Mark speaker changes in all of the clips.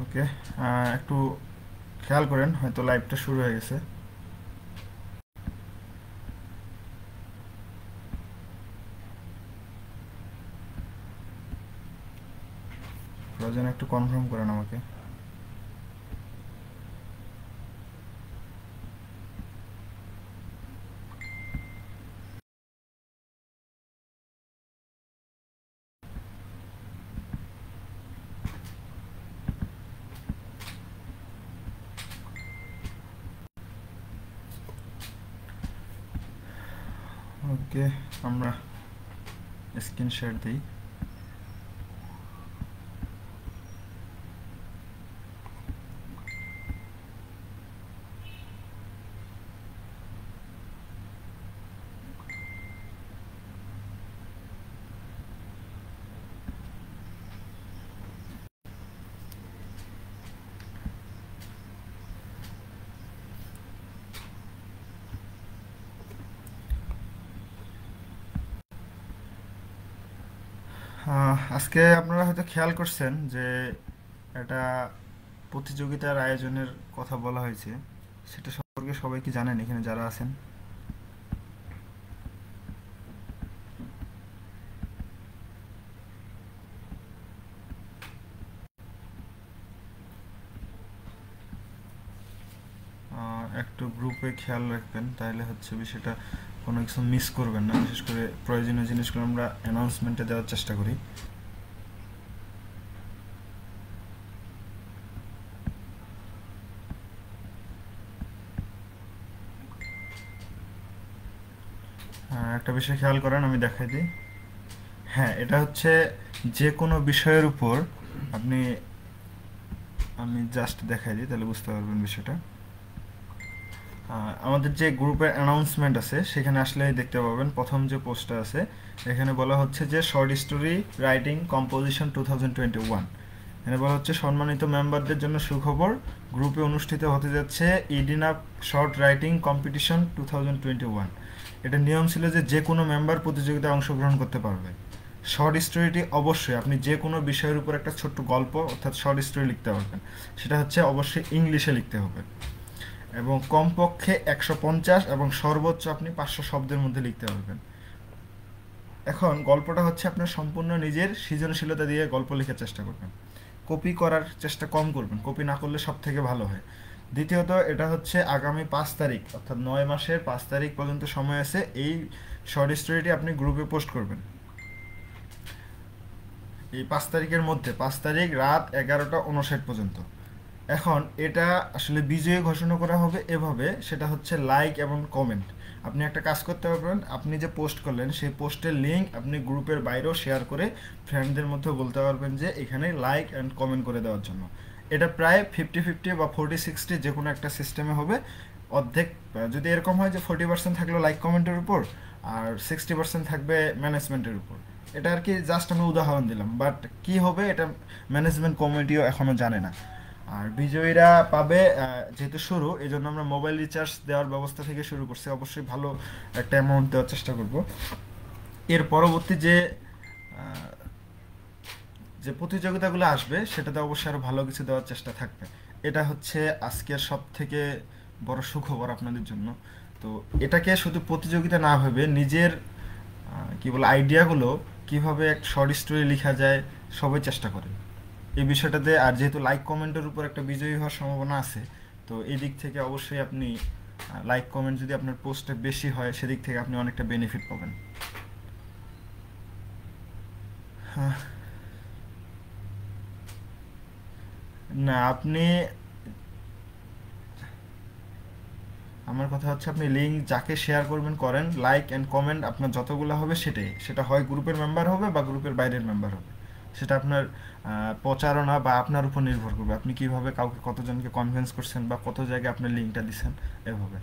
Speaker 1: ওকে, একটু খেয়াল করেন, হয়তো লাইভটা শুরু হয়ে গেছে। প্রয়োজন একটু কনফার্ম করেন আমাকে। ওকে, আমরা স্ক্রিন শেয়ার দিই। আজকে আপনারা হয়তো খেয়াল করছেন যে একটা প্রতিযোগিতার আয়োজনের কথা বলা হয়েছে। সেটা সম্পর্কে সবাই কি জানেন এখানে যারা আছেন? একটু গ্রুপে খেয়াল রাখবেন, তাহলে হচ্ছে বিষয়টা কোনো কিছু মিস করবেন না। বিশেষ করে প্রয়োজনীয় জিনিসগুলো আমরা অ্যানাউন্সমেন্টে দেওয়ার চেষ্টা করি। একটা বিষয় খেয়াল করেন, আমি দেখাই দিই। হ্যাঁ, এটা হচ্ছে যে কোনো বিষয়ের উপর আপনি, আমি জাস্ট দেখাই দিই তাহলে বুঝতে পারবেন বিষয়টা। আমাদের যে গ্রুপের অ্যানাউন্সমেন্ট আছে সেখানে আসলে দেখতে পাবেন প্রথম যে পোস্টটা আছে, এখানে বলা হচ্ছে যে শর্ট স্টোরি রাইটিং কম্পোজিশন 2021। এখানে বলা হচ্ছে সম্মানিত মেম্বারদের জন্য সুখবর, গ্রুপে অনুষ্ঠিত হতে যাচ্ছে ইডিনা শর্ট রাইটিং কম্পিটিশন 2021। এটা নিয়ম ছিল যে যে কোনো মেম্বার প্রতিযোগিতায় অংশগ্রহণ করতে পারবে। শর্ট স্টোরিটি অবশ্যই আপনি যে কোনো বিষয়ের উপর একটা ছোট্ট গল্প অর্থাৎ শর্ট স্টোরি লিখতে পারবেন। সেটা হচ্ছে অবশ্যই ইংলিশে লিখতে হবে এবং কমপক্ষে 150 এবং সর্বোচ্চ আপনি 500 শব্দের মধ্যে লিখতে পারবেন। এখন গল্পটা হচ্ছে আপনার সম্পূর্ণ নিজের সৃজনশীলতা দিয়ে গল্প লেখার চেষ্টা করবেন। কপি করার চেষ্টা কম করবেন, কপি না করলে সব থেকে ভালো হয়। দ্বিতীয়ত, এটা হচ্ছে আগামী 5 তারিখ অর্থাৎ 9 মাসের 5 তারিখ পর্যন্ত সময় আছে। এই শর্ট স্টোরিটি আপনি গ্রুপে পোস্ট করবেন এই 5 তারিখের মধ্যে, 5 তারিখ রাত 11টা 59 পর্যন্ত। এখন এটা আসলে বিজয়ী ঘোষণা করা হবে এভাবে, সেটা হচ্ছে লাইক এবং কমেন্ট। আপনি একটা কাজ করতে পারবেন, আপনি যে পোস্ট করলেন সেই পোস্টের লিঙ্ক আপনি গ্রুপের বাইরেও শেয়ার করে ফ্রেন্ডদের মধ্যে বলতে পারবেন যে এখানে লাইক অ্যান্ড কমেন্ট করে দেওয়ার জন্য। এটা প্রায় 50-50 বা 40-60 যে কোনো একটা সিস্টেমে হবে। অর্ধেক যদি এরকম হয় যে 40% থাকলো লাইক কমেন্টের উপর আর 60% থাকবে ম্যানেজমেন্টের উপর। এটা আর কি জাস্ট আমি উদাহরণ দিলাম, বাট কি হবে এটা ম্যানেজমেন্ট কমিটিও এখনও জানে না। আর বিজয়ীরা পাবে, যেহেতু শুরু এই জন্য আমরা মোবাইল রিচার্জ দেওয়ার ব্যবস্থা থেকে শুরু করছি। অবশ্যই ভালো একটা অ্যামাউন্ট দেওয়ার চেষ্টা করব। এর পরবর্তী যে যে প্রতিযোগিতাগুলো আসবে সেটাতে অবশ্যই আরও ভালো কিছু দেওয়ার চেষ্টা থাকবে। এটা হচ্ছে আজকের সব থেকে বড় সুখবর আপনাদের জন্য। তো এটাকে শুধু প্রতিযোগিতা না ভেবে নিজের কি বলে আইডিয়াগুলো কিভাবে এক শর্ট স্টোরি লেখা যায় সবাই চেষ্টা করে এই বিষয়টাতে। আর যেহেতু লাইক কমেন্টের উপর একটা বিজয়ী হওয়ার সম্ভাবনা আছে, তো এই দিক থেকে অবশ্যই আপনি লাইক কমেন্ট যদি আপনার পোস্টে বেশি হয় সেদিক থেকে আপনি অনেকটা বেনিফিট পাবেন। হ্যাঁ, না আপনি, আমার কথা হচ্ছে আপনি লিঙ্ক যাকে শেয়ার করবেন করেন, লাইক অ্যান্ড কমেন্ট আপনার যতগুলো হবে সেটাই, সেটা হয় গ্রুপের মেম্বার হবে বা গ্রুপের বাইরের মেম্বার হবে। সেটা আপনার প্রচারণা বা আপনার উপর নির্ভর করবে আপনি কিভাবে কাউকে কতজনকে কনভিন্স করছেন বা কত জায়গায় আপনার লিঙ্কটা দিচ্ছেন এভাবে।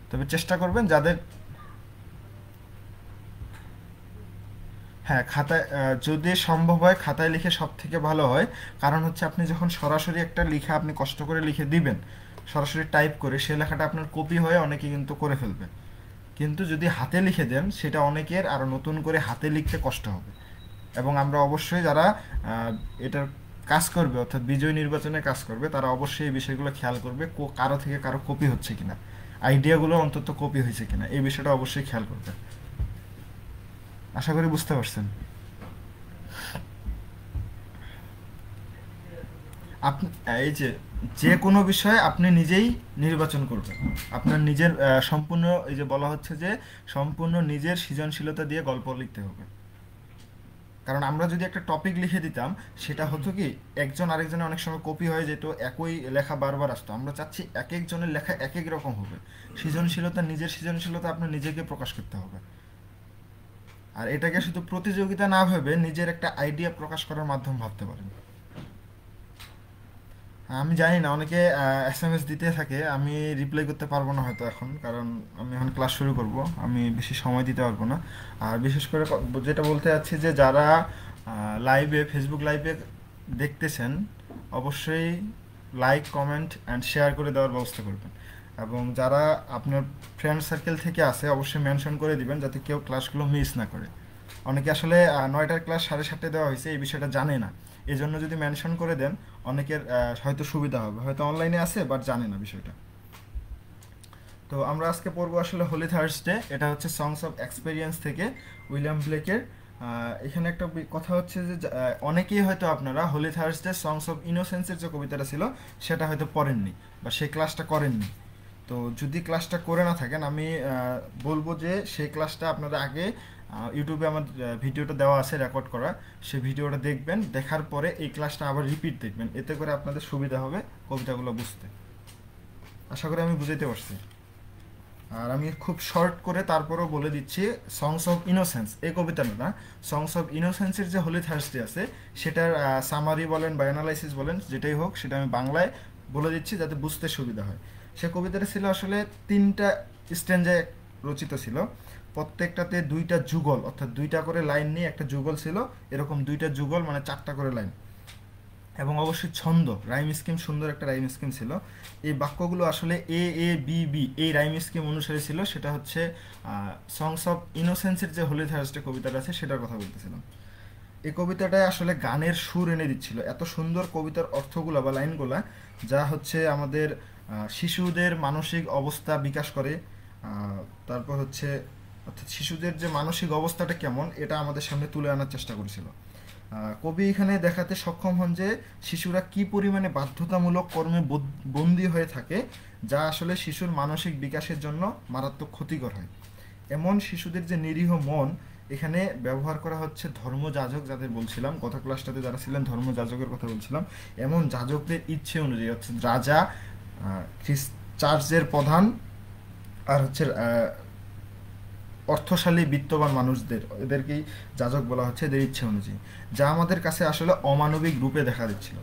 Speaker 1: তবে চেষ্টা করবেন যাদের, হ্যাঁ খাতায়, যদি সম্ভব হয় খাতায় লিখে সব থেকে ভালো হয়। কারণ হচ্ছে আপনি যখন সরাসরি একটা লেখা আপনি কষ্ট করে লিখে দিবেন সরাসরি টাইপ করে, সে লেখাটা আপনার কপি হয়ে অনেকে কিন্তু করে ফেলবে। কিন্তু যদি হাতে লিখে দেন সেটা অনেকের আরও নতুন করে হাতে লিখতে কষ্ট হবে। এবং আমরা অবশ্যই যারা এটার কাজ করবে, অর্থাৎ বিজয় নির্বাচনে কাজ করবে, তারা অবশ্যই এই বিষয়গুলো খেয়াল করবে, কারো থেকে কারো কপি হচ্ছে কিনা, আইডিয়াগুলো অন্তত কপি হয়েছে কিনা, এই বিষয়টা অবশ্যই খেয়াল করবে। আশা করি বুঝতে পারছেন। আপনি এই যে যে কোনো বিষয়ে আপনি নিজেই নির্বাচন করবেন, আপনার নিজের সম্পূর্ণ, এই যে বলা হচ্ছে যে সম্পূর্ণ নিজের সৃজনশীলতা দিয়ে গল্প লিখতে হবে। কারণ আমরা যদি একটা টপিক লিখে দিতাম, সেটা হতো কি একজন আরেকজনের অনেক সময় কপি হয়ে যেত, একই লেখা বারবার আসতো। আমরা চাচ্ছি এক একজনের লেখা এক এক রকম হবে। সৃজনশীলতা, নিজের সৃজনশীলতা আপনার নিজেকে প্রকাশ করতে হবে। আর এটাকে শুধু প্রতিযোগিতা না ভেবে নিজের একটা আইডিয়া প্রকাশ করার মাধ্যম ভাবতে পারেন। আমি জানি না, অনেকে এসএমএস দিতে থাকে, আমি রিপ্লাই করতে পারবো না হয়তো এখন, কারণ আমি এখন ক্লাস শুরু করব, আমি বেশি সময় দিতে পারবো না। আর বিশেষ করে যেটা বলতে চাচ্ছি যে যারা লাইভে, ফেসবুক লাইভে দেখতেছেন, অবশ্যই লাইক, কমেন্ট অ্যান্ড শেয়ার করে দেওয়ার ব্যবস্থা করবেন। এবং যারা আপনার ফ্রেন্ড সার্কেল থেকে আসে, অবশ্যই মেনশন করে দিবেন যাতে কেউ ক্লাসগুলো মিস না করে। অনেকে আসলে 9টার ক্লাস 7:30 দেওয়া হয়েছে এই বিষয়টা জানে না, এই জন্য যদি মেনশন করে দেন অনেকের হয়তো সুবিধা হবে, হয়তো অনলাইনে আছে বাট জানে না বিষয়টা। তো আমরা আজকে পড়বো আসলে হোলি থার্সডে, এটা হচ্ছে সংস অফ এক্সপেরিয়েন্স থেকে, উইলিয়াম ব্লেকের। এখানে একটা কথা হচ্ছে যে অনেকেই হয়তো আপনারা হোলি থার্সডে সংস অফ ইনোসেন্সের যে কবিতাটা ছিল সেটা হয়তো পড়েননি বা সেই ক্লাসটা করেননি। তো যদি ক্লাসটা করে না থাকেন, আমি বলবো যে সেই ক্লাসটা আপনারা আগে ইউটিউবে আমার ভিডিওটা দেওয়া আছে রেকর্ড করা, সেই ভিডিওটা দেখবেন, দেখার পরে এই ক্লাসটা আবার রিপিট দেখবেন, এতে করে আপনাদের সুবিধা হবে কবিতাগুলো বুঝতে। আশা করি আমি বুঝাইতে পারছি। আর আমি খুব শর্ট করে তারপরেও বলে দিচ্ছি, সংস অফ ইনোসেন্স এই কবিতাটা না, সংস অফ ইনোসেন্সের যে হোলি থার্সডে আছে সেটার সামারি বলেন বা অ্যানালাইসিস বলেন, যেটাই হোক সেটা আমি বাংলায় বলে দিচ্ছি যাতে বুঝতে সুবিধা হয়। সে কবিতাটা ছিল আসলে 3টা স্ট্যান্জায় রচিত ছিল, প্রত্যেকটাতে 2টা যুগল, অর্থাৎ 2টা করে লাইন নিয়ে একটা যুগল ছিল, এরকম 2টা যুগল মানে 4টা করে লাইন, এবং অবশ্যই ছন্দ, রাইম স্কিম, সুন্দর একটা রাইম স্কিম ছিল। এই বাক্যগুলো আসলে এ এ বি বি এই রাইম স্কিম অনুসারে ছিল। সেটা হচ্ছে সংস অফ ইনোসেন্সের যে হোলি থার্সডে কবিতাটা আছে সেটার কথা বলতেছিলাম। এই কবিতাটায় আসলে গানের সুর এনে দিচ্ছিল, এত সুন্দর কবিতার অর্থগুলো বা লাইনগুলা, যা হচ্ছে আমাদের শিশুদের মানসিক অবস্থা বিকাশ করে। তারপর হচ্ছে অর্থাৎ শিশুদের যে মানসিক অবস্থাটা কেমন এটা আমাদের সামনে তুলে আনার চেষ্টা করেছিল। কবি এখানে দেখাতে সক্ষম হন যে শিশুরা কি পরিমাণে বাধ্যতামূলক কর্মে বন্দী হয়ে থাকে, যা আসলে শিশুর মানসিক বিকাশের জন্য মারাত্মক ক্ষতিকর হয়। এমন শিশুদের যে নিরীহ মন, এখানে ব্যবহার করা হচ্ছে ধর্মযাজক, যাদের বলছিলাম গত ক্লাসটাতে যারা ছিলেন ধর্মযাজকের কথা বলছিলাম, এমন যাজকদের ইচ্ছে অনুযায়ী, হচ্ছে রাজা, চার্চের প্রধান, আর হচ্ছে অর্থশালী বিত্তবান মানুষদের, এদেরকেই যাজক বলা হচ্ছে, এদের ইচ্ছে অনুযায়ী, যা আমাদের কাছে আসলে অমানবিক রূপে দেখা দিচ্ছিল।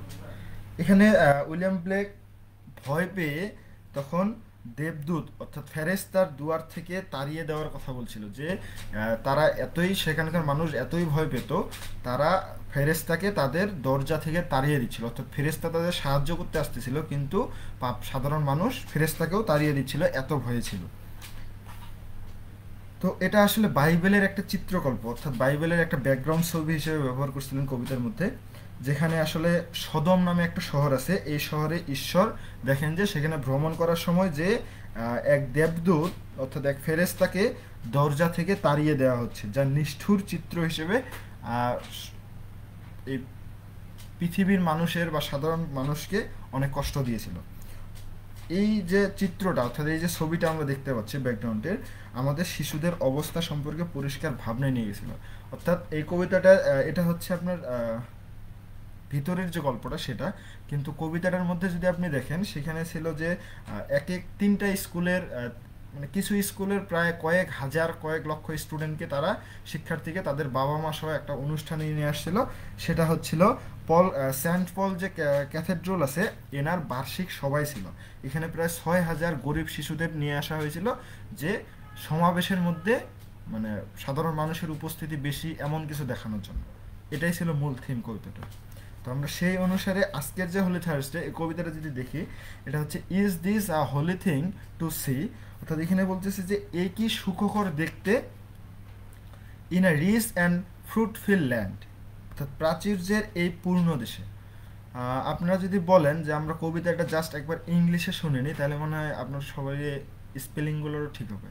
Speaker 1: এখানে উইলিয়াম ব্লেক ভয় পেয়ে তখন দেবদূত অর্থাৎ ফেরেশতার দুয়ার থেকে তাড়িয়ে দেওয়ার কথা বলছিল, যে তারা এতই, সেখানকার মানুষ এতই ভয় পেত, তারা ফেরেশতাকে তাদের দরজা থেকে তাড়িয়ে দিচ্ছিল, অর্থাৎ ফেরেশতা তাদের সাহায্য করতে আসতেছিল, কিন্তু সাধারণ মানুষ ফেরেশতাকেও তাড়িয়ে দিচ্ছিল, এত ভয়ে ছিল। তো এটা আসলে বাইবেলের একটা চিত্রকল্প, অর্থাৎ বাইবেলের একটা ব্যাকগ্রাউন্ড ছবি হিসেবে ব্যবহার করছিলেন কবিতার মধ্যে, যেখানে আসলে সদম নামে একটা শহর আছে। এই শহরে ঈশ্বর দেখেন যে সেখানে ভ্রমণ করার সময় যে এক দেবদূত অর্থাৎ এক ফেরেশতাকে দরজা থেকে তাড়িয়ে দেওয়া হচ্ছে, যা নিষ্ঠুর চিত্র হিসেবে এই পৃথিবীর মানুষের বা সাধারণ মানুষকে অনেক কষ্ট দিয়েছিল। এই যে চিত্রটা, অর্থাৎ এই যে ছবিটা আমরা দেখতে পাচ্ছি ব্যাকগ্রাউন্ডের, আমাদের শিশুদের অবস্থা সম্পর্কে পরিষ্কার ভাবনায় নিয়ে গেছিল। অর্থাৎ এই কবিতাটা, এটা হচ্ছে আপনার ভিতরের যে গল্পটা সেটা, কিন্তু কবিতাটার মধ্যে যদি আপনি দেখেন সেখানে ছিল যে এক এক 3টা স্কুলের, মানে কিছু স্কুলের প্রায় কয়েক হাজার, কয়েক লক্ষ স্টুডেন্টকে, তারা শিক্ষার্থীকে তাদের বাবা মা সহ একটা অনুষ্ঠানে নিয়ে আসছিল। সেটা হচ্ছিল সেন্ট পল যে ক্যাথেড্রাল আছে, এনার বার্ষিক সভাই ছিল। এখানে প্রায় 6,000 গরিব শিশুদের নিয়ে আসা হয়েছিল, যে সমাবেশের মধ্যে মানে সাধারণ মানুষের উপস্থিতি বেশি এমন কিছু দেখানোর জন্য। এটাই ছিল মূল থিম কবিতাটা। তো আমরা সেই অনুসারে আজকের যে হোলি থার্সডে এই কবিতাটা যদি দেখি, এটা হচ্ছে is this a holy thing to see, অর্থাৎ এখানে বলতেছে যে এই কি সুখকর দেখতে, in a rich and fruitful land, অর্থাৎ প্রাচুর্যের এই পূর্ণ দেশে। আপনারা যদি বলেন যে আমরা কবিতাটা জাস্ট একবার ইংলিশে শুনিনি, তাহলে মনে হয় আপনার সবাই স্পেলিংগুলোরও ঠিক হবে।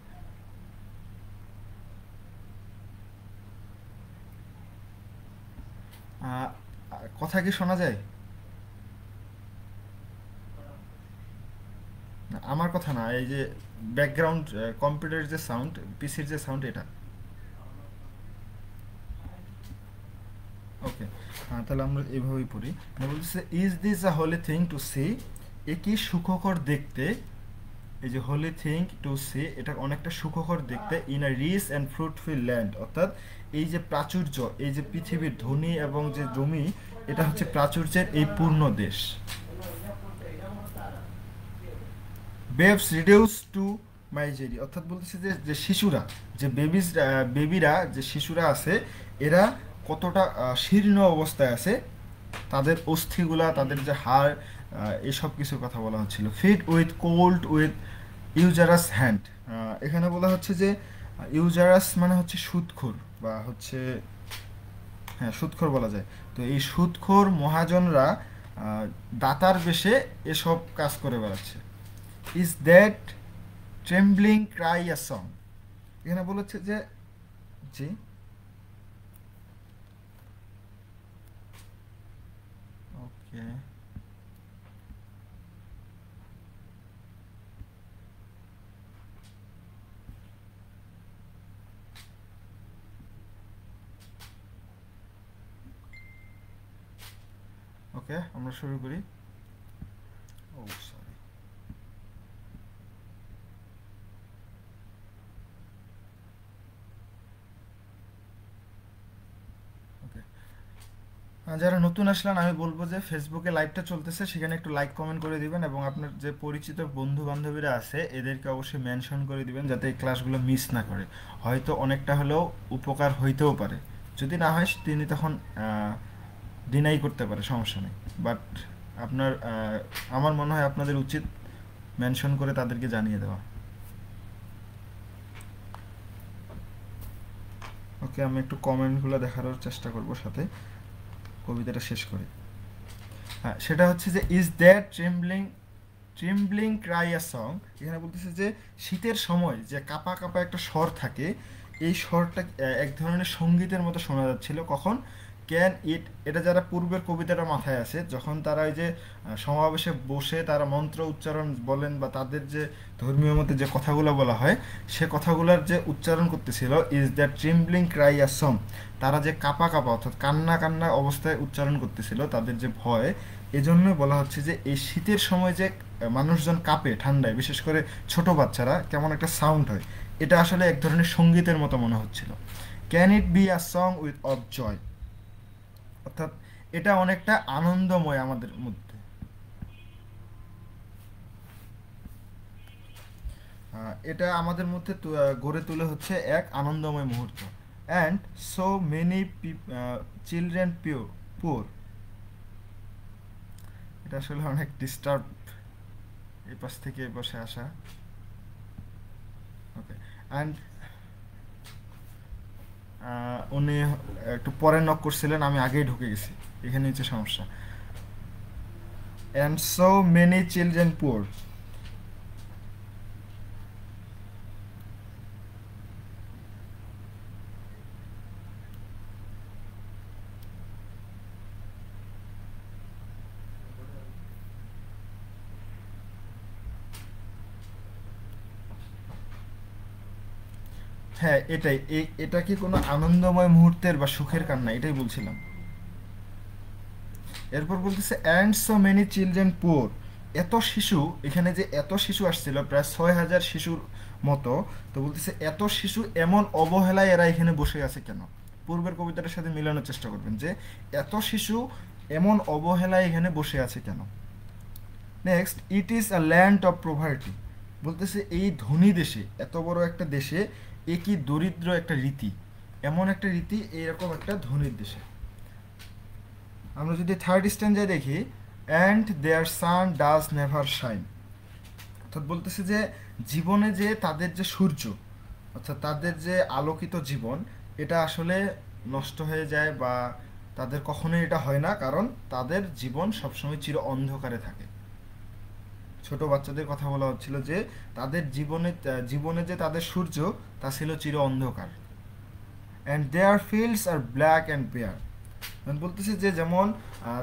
Speaker 1: আহ, কথা কি শোনা যায়? না, আমার কথা না, এই যে ব্যাকগ্রাউন্ড কম্পিউটারের যে সাউন্ড, পিসির যে সাউন্ড, এটা। ওকে, তাহলে আমরা এভাবেই পড়ি। বলতেছে is this a holy thing to see, এ কি সুখকর দেখতে। এই যে হোলি থিং টু সি, এটা অনেকটা সুখকর দেখতে, in a rich and fruitful land, অর্থাৎ এই যে প্রাচুর্য, এই যে পৃথিবীর ধনী এবং যে জমি, এটা হচ্ছে প্রাচুর্যের এই পূর্ণ দেশ। বেবস রিডিউস টু মাইজেরি, অর্থাৎ বলতেছে যে যে শিশুরা, যে বেবিরা, যে শিশুরা আছে, এরা কতটা শীর্ণ অবস্থায় আছে, তাদের অস্থিগুলা, তাদের যে হাড়, এসব কিছুর কথা বলা হচ্ছিল। Fed with cold with usurous hand, এখানে বলা হচ্ছে যে ইউজারাস মানে হচ্ছে সুদখোর, বা হচ্ছে, হ্যাঁ, সুদখোর বলা যায়। তো এই সুদখোর মহাজনরা দাতার বেশে এসব কাজ করে বেড়াচ্ছে। Is that trembling cry a song, এখানে বলেছে যে, জি, ওকে, ওকে, আমরা শুরু করি। Oh sorry, okay. যারা নতুন আসলেন, আমি বলবো যে ফেসবুকে লাইভটা চলতেছে, সেখানে একটু লাইক কমেন্ট করে দিবেন, এবং আপনার যে পরিচিত বন্ধু বান্ধবীরা আছে এদেরকে অবশ্যই মেনশন করে দিবেন, যাতে এই ক্লাসগুলো মিস না করে। হয়তো অনেকটা হলেও উপকার হইতেও পারে, যদি না হয় তিনি তখন ডিনাই করতে পারে, সমস্যা নেই। বাট আপনার আমার মনে হয় আপনাদের উচিত মেনশন করে তাদেরকে জানিয়ে দেওয়া। ওকে, আমি একটু কমেন্টগুলো দেখানোর চেষ্টা করব সাথে, কবিতাটা শেষ করে। হ্যাঁ, সেটা হচ্ছে যে is that trembling cry a song, এখানে বলতেছে যে শীতের সময় যে কাপা কাপা একটা স্বর থাকে, এই স্বরটা এক ধরনের সঙ্গীতের মতো শোনা যাচ্ছিল। কখন? ক্যান ইট, এটা যারা পূর্বের কবিতাটা মাথায় আছে, যখন তারা ওই যে সমাবেশে বসে তারা মন্ত্র উচ্চারণ বলেন, বা তাদের যে ধর্মীয় মতে যে কথাগুলো বলা হয়, সে কথাগুলোর যে উচ্চারণ করতেছিল, is that trembling cry a song, তারা যে কাপা কাপা, অর্থাৎ কান্না কান্না অবস্থায় উচ্চারণ করতেছিল, তাদের যে ভয়, এজন্য বলা হচ্ছে যে এই শীতের সময় যে মানুষজন কাঁপে ঠান্ডায়, বিশেষ করে ছোট বাচ্চারা, কেমন একটা সাউন্ড হয়, এটা আসলে এক ধরনের সঙ্গীতের মতো মনে হচ্ছিল। Can it be a song with of joy, অর্থাৎ এটা অনেকটা আনন্দময় আমাদের মধ্যে। এটা আমাদের মধ্যে গড়ে তুলে হচ্ছে এক আনন্দময় মুহূর্ত। And so many children poor, এটা আসলে অনেক ডিস্টার্ব, এই পাশ থেকে এই পাশে আসা। ওকে, অ্যান্ড উনি একটু পরে নক করছিলেন, আমি আগেই ঢুকে গেছি, এখানে হচ্ছে সমস্যা। And so many children poor, হ্যাঁ এটাই, এটা কি কোনো আনন্দময় মুহূর্তের বা সুখের কান্না, এটাই বলছিলাম। এরপর বলতেছে and so many children poor, এত শিশু, এখানে যে এত শিশু আসছিল প্রায় 6,000 শিশুর মতো। তো বলতেছে এত শিশু এমন অবহেলায় এরা এখানে বসে আছে কেন, পূর্বের কবিতাটার সাথে মিলানোর চেষ্টা করবেন যে এত শিশু এমন অবহেলায় এখানে বসে আছে কেন। Next, it is a land of poverty, বলতেছে এই ধনী দেশে, এত বড় একটা দেশে, এ কি দরিদ্র একটা রীতি, এমন একটা রীতি এরকম একটা ধনীর দেশে। আমরা যদি থার্ড স্ট্যান্ডায় দেখি, and there sun does never shine, অর্থাৎ বলতেছে যে জীবনে যে তাদের যে সূর্য, অর্থাৎ তাদের যে আলোকিত জীবন, এটা আসলে নষ্ট হয়ে যায়, বা তাদের কখনোই এটা হয় না, কারণ তাদের জীবন সবসময় চির অন্ধকারে থাকে। ছোট বাচ্চাদের কথা বলা হচ্ছিল যে তাদের জীবনে যে তাদের সূর্য তা ছিল চির অন্ধকার। And their fields are black and bare. বলতেছে যে যেমন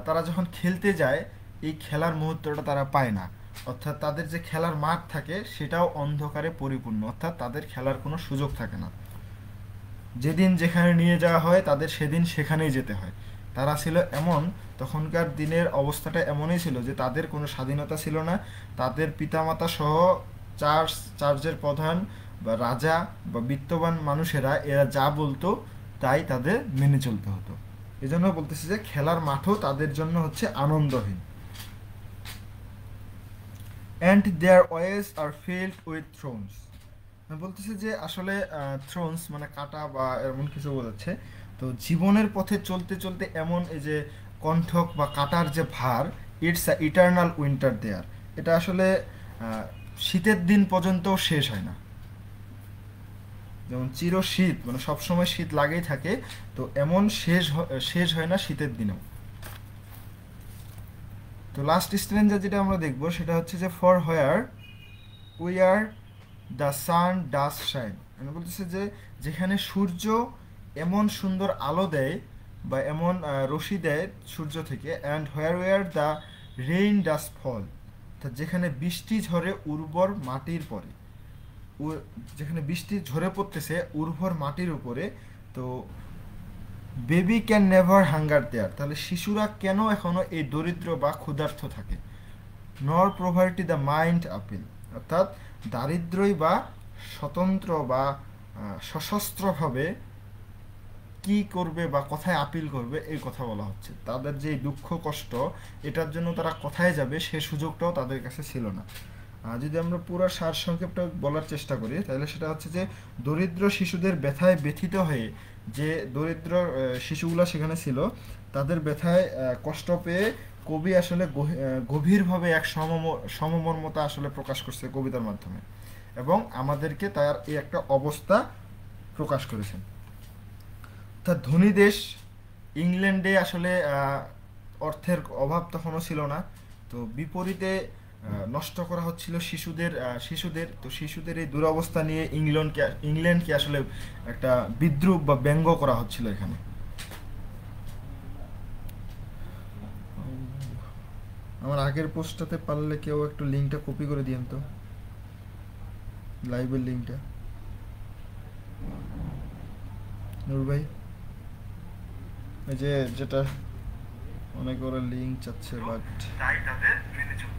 Speaker 1: তারা যখন খেলতে যায় এই খেলার মুহূর্তটা তারা পায় না, অর্থাৎ তাদের যে খেলার মাঠ থাকে সেটাও অন্ধকারে পরিপূর্ণ, অর্থাৎ তাদের খেলার কোনো সুযোগ থাকে না। যেদিন যেখানে নিয়ে যাওয়া হয় তাদের সেদিন সেখানেই যেতে হয়। তারা ছিল এমন, তখনকার দিনের অবস্থাটা এমনই ছিল যে তাদের কোনো স্বাধীনতা ছিল না। তাদের পিতামাতা সহ চার্চের প্রধান বা রাজা বা বিত্তবান মানুষেরা এরা যা বলতো তাই তাদের মেনে চলতে হতো। এজন্য বলতেছি যে খেলার মাঠও তাদের জন্য হচ্ছে আনন্দহীন। And their ways are filled with thorns. বলতেছে যে আসলে থ্রোনস মানে কাঁটা বা এমন কিছু বোঝাচ্ছে। তো জীবনের পথে চলতে চলতে এমন এই যে কণ্ঠক বা কাঁটার যে ভার, ইটস আ ইটার্নাল উইন্টার দেয়ার। এটা আসলে শীতের দিন পর্যন্ত শেষ হয় না। যেমন চির শীত মানে সবসময় শীত লাগেই থাকে, তো এমন শেষ হয় না শীতের দিনেও। তো লাস্ট স্ট্রেঞ্জার যেটা আমরা দেখবো সেটা হচ্ছে যে for where we are the sun does shine. মানে বলতেছে যে যেখানে সূর্য এমন সুন্দর আলো দেয় বা এমন রশ্মি দেয় সূর্য থেকে, and where were the rain does fall, যেখানে বৃষ্টি ঝরে উর্বর মাটির পরে, যেখানে বৃষ্টি ঝরে পড়তেছে উর্বর মাটির উপরে, তো বেবি ক্যান নেভার হাঙ্গার দেয়ার, তাহলে শিশুরা কেন এখনো এই দরিদ্র বা ক্ষুধার্ত থাকে। নর প্রভার্টি দ্য মাইন্ড আপিল, অর্থাৎ দারিদ্রই বা স্বতন্ত্র বা সশস্ত্রভাবে কি করবে বা কোথায় আপিল করবে এই কথা বলা হচ্ছে। তাদের যে দুঃখ কষ্ট এটার জন্য তারা কোথায় যাবে সে সুযোগটাও তাদের কাছে ছিল না। যদি আমরা পুরো সারসংক্ষেপটা বলার চেষ্টা করি তাহলে সেটা হচ্ছে যে দরিদ্র শিশুদের ব্যথায় ব্যথিত হয়ে, যে দরিদ্র শিশুগুলো সেখানে ছিল তাদের ব্যথায় কষ্ট পেয়ে কবি আসলে গভীরভাবে এক সমমর্মতা আসলে প্রকাশ করছে কবিতার মাধ্যমে, এবং আমাদেরকে তার এই একটা অবস্থা প্রকাশ করেছেন। অর্থাৎ ধনী দেশ ইংল্যান্ডে আসলে অর্থের অভাব তখনও ছিল না, তো বিপরীতে নষ্ট করা হচ্ছিল শিশুদের এই দুরবস্থা নিয়ে ইংল্যান্ডকে আসলে একটা বিদ্রুপ বা ব্যঙ্গ করা হচ্ছিল এখানে। আমার আগের পোস্টটাতে পারলে কেউ একটু লিঙ্কটা কপি করে দিয়েন তো, লাইভের লিঙ্কটা। নূর ভাই, এই যে যেটা অনেক বড় লিঙ্ক চাচ্ছে বাট তাই তাদের মেনে চলতে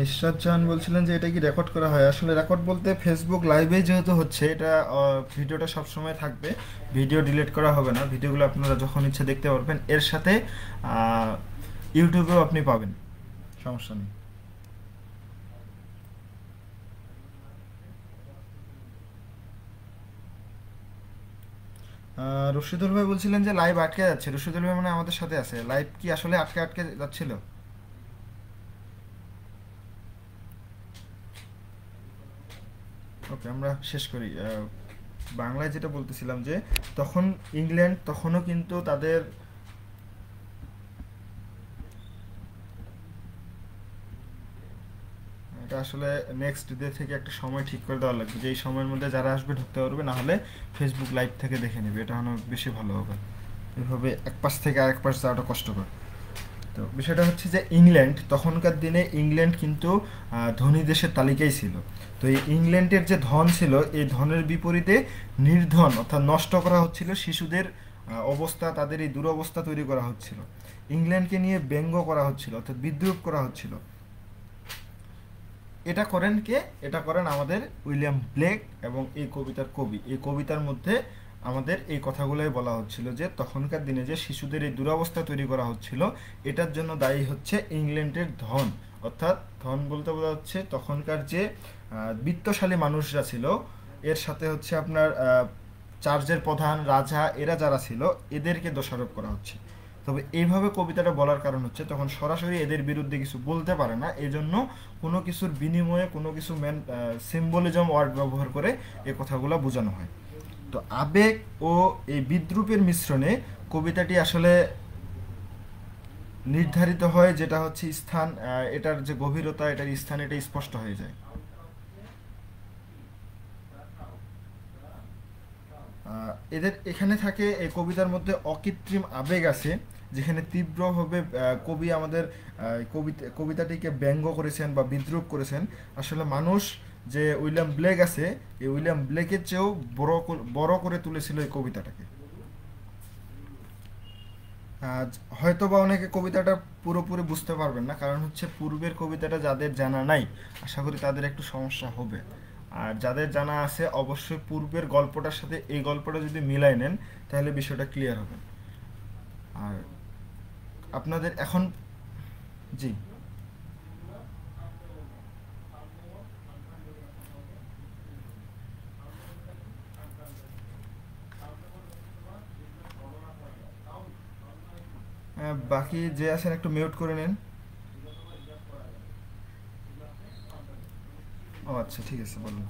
Speaker 1: ইশরাত জাহান বলছিলেন যে এটা কি রেকর্ড করা হয়। আসলে রেকর্ড বলতে ফেসবুক লাইভে যেহেতু হচ্ছে এটা ভিডিওটা সবসময় থাকবে, ভিডিও ডিলিট করা হবে না, ভিডিওগুলো আপনারা যখন ইচ্ছে দেখতে পারবেন। এর সাথে ইউটিউবেও আপনি পাবেন, সমস্যা নেই। রশিদুল ভাই বলছিলেন যে লাইভ আটকে যাচ্ছে। রশিদুল ভাই মানে আমাদের সাথে আছে, লাইভ কি আসলে আটকে আটকে যাচ্ছিল? ওকে, আমরা শেষ করি। বাংলায় যেটা বলতেছিলাম যে তখন ইংল্যান্ড তখনও কিন্তু তাদের এটা আসলে নেক্সট ডে থেকে একটা সময় ঠিক করে দেওয়া লাগবে, যে এই সময়ের মধ্যে যারা আসবে ঢুকতে পারবে, না হলে ফেসবুক লাইভ থেকে দেখে নেবে, এটা অনেক বেশি ভালো হবে। এভাবে এক পাশ থেকে আরেক পাশ যাওয়াটা কষ্টকর। তো বিষয়টা হচ্ছে যে ইংল্যান্ড তখনকার দিনে ইংল্যান্ড কিন্তু ধনী দেশের তালিকায় ছিল। তো এই ইংল্যান্ডের যে ধন ছিল এই ধনের বিপরীতে নির্ধন অর্থাৎ নষ্ট করা হচ্ছিল শিশুদের অবস্থা, তাদের এই দুরবস্থা তৈরি করা হচ্ছিল, ইংল্যান্ডকে নিয়ে ব্যঙ্গ করা হচ্ছিল অর্থাৎ বিদ্রুপ করা হচ্ছিল। এটা করেন কে? এটা করেন আমাদের উইলিয়াম ব্লেক, এবং এই কবিতার কবি। এই কবিতার মধ্যে আমাদের এই কথাগুলোই বলা হচ্ছিল যে তখনকার দিনে যে শিশুদের এই দুরবস্থা তৈরি করা হচ্ছিল, এটার জন্য দায়ী হচ্ছে ইংল্যান্ডের ধন। অর্থাৎ ধন বলতে বোঝা হচ্ছে তখনকার যে বিত্তশালী মানুষরা ছিল, এর সাথে হচ্ছে আপনার চার্চের প্রধান রাজা এরা যারা ছিল, এদেরকে দোষারোপ করা হচ্ছে। তবে এইভাবে কবিতাটা বলার কারণ হচ্ছে তখন সরাসরি এদের বিরুদ্ধে কিছু বলতে পারে না, এজন্য কোনো কিছুর বিনিময়ে কোনো কিছু সিম্বলিজম ওয়ার্ড ব্যবহার করে এই কথাগুলো বোঝানো হয়। তো আবেগ ও এই বিদ্রূপের মিশ্রণে কবিতাটি আসলে নির্ধারিত হয়, যেটা হচ্ছে স্থান, এটার যে গভীরতা, এটার স্থান, এটা স্পষ্ট হয়ে যায়। এদের এখানে থাকে এই কবিতার মধ্যে অকৃত্রিম আবেগ আছে, যেখানে তীব্রভাবে কবি আমাদের কবিতাটিকে ব্যঙ্গ করেছেন বা বিদ্রূপ করেছেন। আসলে মানুষ যে উইলিয়াম ব্লেক আছে, এই উইলিয়াম ব্লেকের চেয়েও বড় করে তুলেছিল এই কবিতাটাকে। হয়তো বা অনেকে কবিতাটা পুরোপুরি বুঝতে পারবেন না, কারণ হচ্ছে পূর্বের কবিতাটা যাদের জানা নাই, আশা করি তাদের একটু সমস্যা হবে। আর যাদের জানা আছে অবশ্যই পূর্বের গল্পটার সাথে এই গল্পটা যদি মিলাই নেন, তাহলে বিষয়টা ক্লিয়ার হবে। আর আপনাদের এখন, জি, বাকি যে আছেন একটু মিউট করে নিন। ও আচ্ছা, ঠিক আছে, বলুন।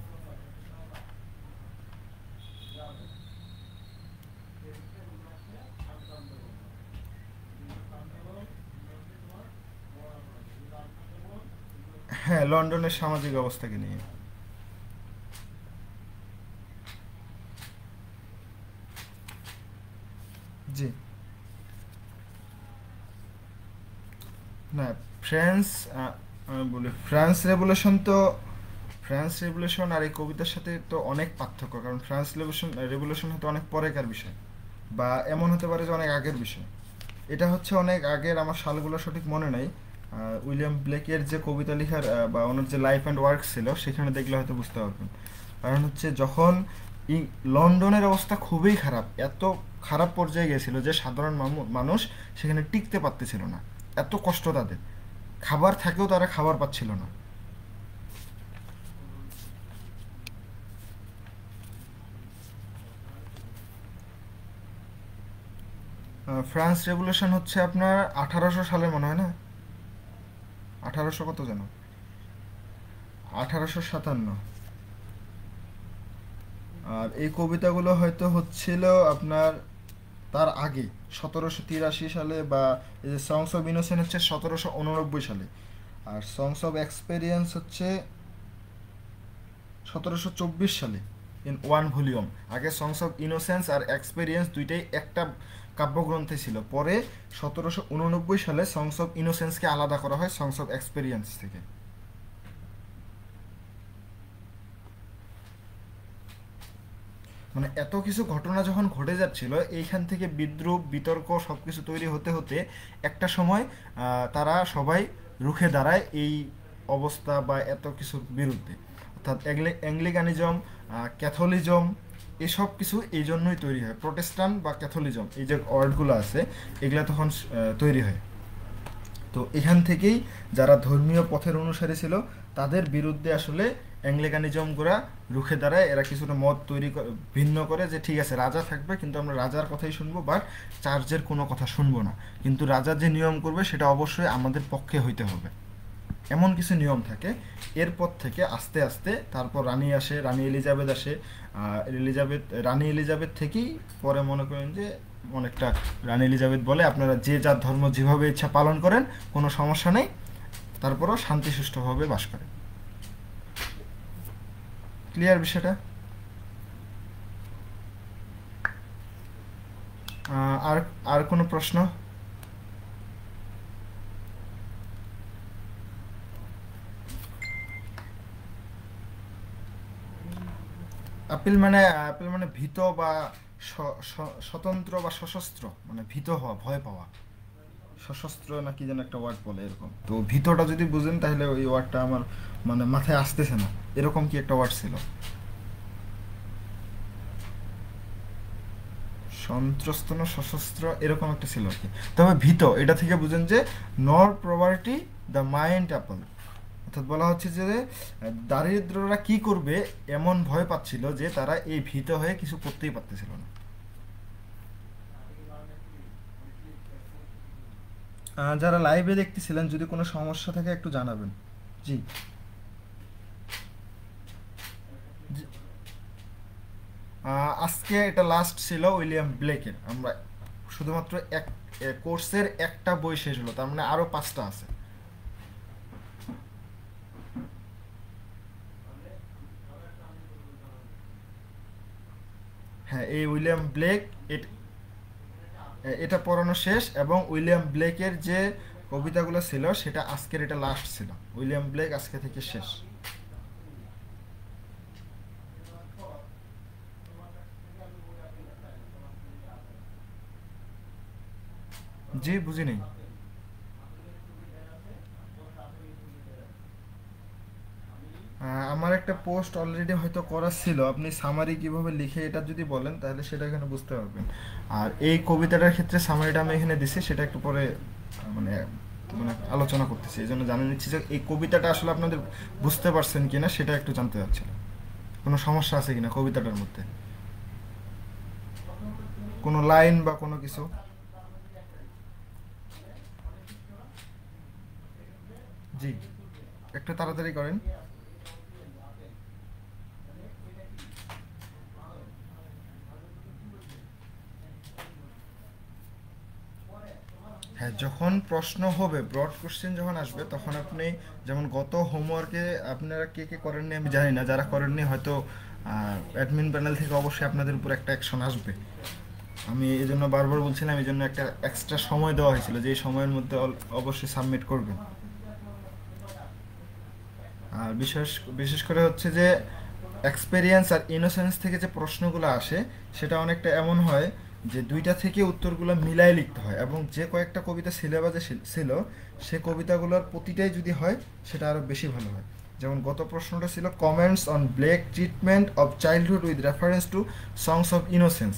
Speaker 1: হ্যাঁ, লন্ডনের সামাজিক অবস্থাকে নিয়ে। জি, না, ফ্রান্স, আমি বলি ফ্রান্স রেভলিউশন আর এই কবিতার সাথে তো অনেক পার্থক্য, কারণ ফ্রান্স রেভলিউশন হতে অনেক পরেকার বিষয়, বা এমন হতে পারে যে অনেক আগের বিষয়। এটা হচ্ছে অনেক আগের, আমার সালগুলো সঠিক মনে নাই। উইলিয়াম ব্লেকের যে কবিতা লেখার বা ওনার যে লাইফ অ্যান্ড ওয়ার্ক ছিল, সেখানে দেখলে হয়তো বুঝতে পারবেন। কারণ হচ্ছে যখন লন্ডনের অবস্থা খুবই খারাপ, এত খারাপ পর্যায়ে গেছিল যে সাধারণ মানুষ সেখানে টিকতে পারতেছিল না, এত কষ্ট তাদের, খাবার থাকেও তারা খাবার পাচ্ছিল না। ফ্রান্স রেভলিউশন হচ্ছে আপনার 1800 সালে মনে হয় না, 1800 কত যেন, 1857। আর এই কবিতাগুলো হয়তো হচ্ছিল আপনার তার আগে, 1783 সালে, বা এই যে সংস অফ ইনোসেন্স হচ্ছে 1789 সালে, আর সংস অফ এক্সপেরিয়েন্স হচ্ছে 1724 সালে, ইন ওয়ান ভলিউম। আগে সংস অফ ইনোসেন্স আর এক্সপেরিয়েন্স দুইটাই একটা কাব্যগ্রন্থে ছিল, পরে 1789 সালে সংস অফ ইনোসেন্সকে আলাদা করা হয় সংস অফ এক্সপেরিয়েন্স থেকে। মানে এত কিছু ঘটনা যখন ঘটে যাচ্ছিল, এইখান থেকে বিদ্রুপ বিতর্ক সব কিছু তৈরি হতে হতে একটা সময় তারা সবাই রুখে দাঁড়ায় এই অবস্থা বা এত কিছুর বিরুদ্ধে। অর্থাৎ অ্যাংলিকানিজম, ক্যাথলিজম, এসব কিছু এই জন্যই তৈরি হয়। প্রোটেস্টান্ট বা ক্যাথলিজম, এই যে ওয়ার্ডগুলো আছে, এগুলো তখন তৈরি হয়। তো এখান থেকেই যারা ধর্মীয় পথের অনুসারী ছিল, তাদের বিরুদ্ধে আসলে অ্যাংলিকানিজমগুলা রুখে দাঁড়ায়। এরা কিছুটা মত ভিন্ন করে যে ঠিক আছে রাজা থাকবে, কিন্তু আমরা রাজার কথাই শুনবো, বাট চার্চের কোনো কথা শুনবো না, কিন্তু রাজা যে নিয়ম করবে সেটা অবশ্যই আমাদের পক্ষে হইতে হবে, এমন কিছু নিয়ম থাকে। এরপর থেকে আস্তে আস্তে তারপর রানী আসে, রানী এলিজাবেথ আসে। রানী এলিজাবেথ থেকেই পরে মনে করেন যে অনেকটা, রানী এলিজাবেথ বলে আপনারা যে যার ধর্ম যেভাবে ইচ্ছা পালন করেন, কোনো সমস্যা নেই, তারপরও শান্তি সুষ্ঠুভাবে বাস করেন। ক্লিয়ার বিষয়টা? আর আর কোনো প্রশ্ন? আপিল মানে ভীত বা স্বতন্ত্র বা সশস্ত্র, মানে ভীত হওয়া, ভয় পাওয়া। সশস্ত্র না কি যেন একটা ওয়ার্ড বলে এরকম, তো ভীতটা যদি বুঝেন তাহলে ওই ওয়ার্ডটা আমার মানে মাথায় আসতেছে না, এরকম কি একটা ওয়ার্ড ছিল। সন্ত্রস্ত না সশস্ত্র এরকম একটা ছিল আর কি। তবে ভীত এটা থেকে বুঝেন যে নর প্রভার্টি দ্য মাইন্ড অ্যাপল, অর্থাৎ বলা হচ্ছে যে দারিদ্ররা কি করবে এমন ভয় পাচ্ছিল যে তারা এই ভীত হয়ে কিছু করতেই পারতেছিল না। যারা লাইভে দেখতেছিলেন যদি কোনো সমস্যা থাকে একটু জানাবেন। জি জি। আজকে এটা লাস্ট ছিল উইলিয়াম ব্লেকের। আমরা শুধুমাত্র এক কোর্সের একটা বই শেষ হলো, তার মানে আরো 5টা আছে। হ্যাঁ, এই উইলিয়াম ব্লেক এটা পড়ানো শেষ, এবং উইলিয়াম ব্লেকের যে কবিতাগুলো ছিল সেটা আজকের এটা লাস্ট ছিল। উইলিয়াম ব্লেক আজকে থেকে শেষ। জি বুঝি নেই। আমার একটা পোস্ট অলরেডি হয়তো করা ছিল, আপনি সামারি কিভাবে লিখে এটা যদি বলেন তাহলে সেটা এখানে বুঝতে পারবেন। আর এই কবিতাটার ক্ষেত্রে সামারিটা আমি এখানে দিছি, সেটা একটু পরে মানে মানে আলোচনা করতেছি, এই জন্য জানে নিচ্ছি যে এই কবিতাটা আসলে আপনাদের বুঝতে পারছেন কিনা সেটা একটু জানতে চাচ্ছিলাম। কোনো সমস্যা আছে কিনা কবিতাটার মধ্যে, কোনো লাইন বা কোনো কিছু? জি, একটু তাড়াতাড়ি করেন। হ্যাঁ, যখন প্রশ্ন হবে, ব্রড কোশ্চেন যখন আসবে তখন আপনি, যেমন গত হোমওয়ার্কে আপনারা কে কে করেননি আমি জানি না, যারা করেননি হয়তো অ্যাডমিন প্যানেল থেকে অবশ্যই আপনাদের উপর একটা অ্যাকশন আসবে। আমি এই জন্য বারবার বলছিলাম, এই জন্য একটা এক্সট্রা সময় দেওয়া হয়েছিল যে এই সময়ের মধ্যে অবশ্যই সাবমিট করবেন। আর বিশেষ বিশেষ করে হচ্ছে যে এক্সপেরিয়েন্স আর ইনোসেন্স থেকে যে প্রশ্নগুলো আসে সেটা অনেকটা এমন হয় যে দুইটা থেকে উত্তরগুলো মিলাই লিখতে হয়, এবং যে কয়েকটা কবিতা সিলেবাসে ছিল সে কবিতাগুলোর প্রতিটাই যদি হয় সেটা আরও বেশি ভালো হয়। যেমন গত প্রশ্নটা ছিল comments on Blake treatment of childhood with reference to Songs of innocence.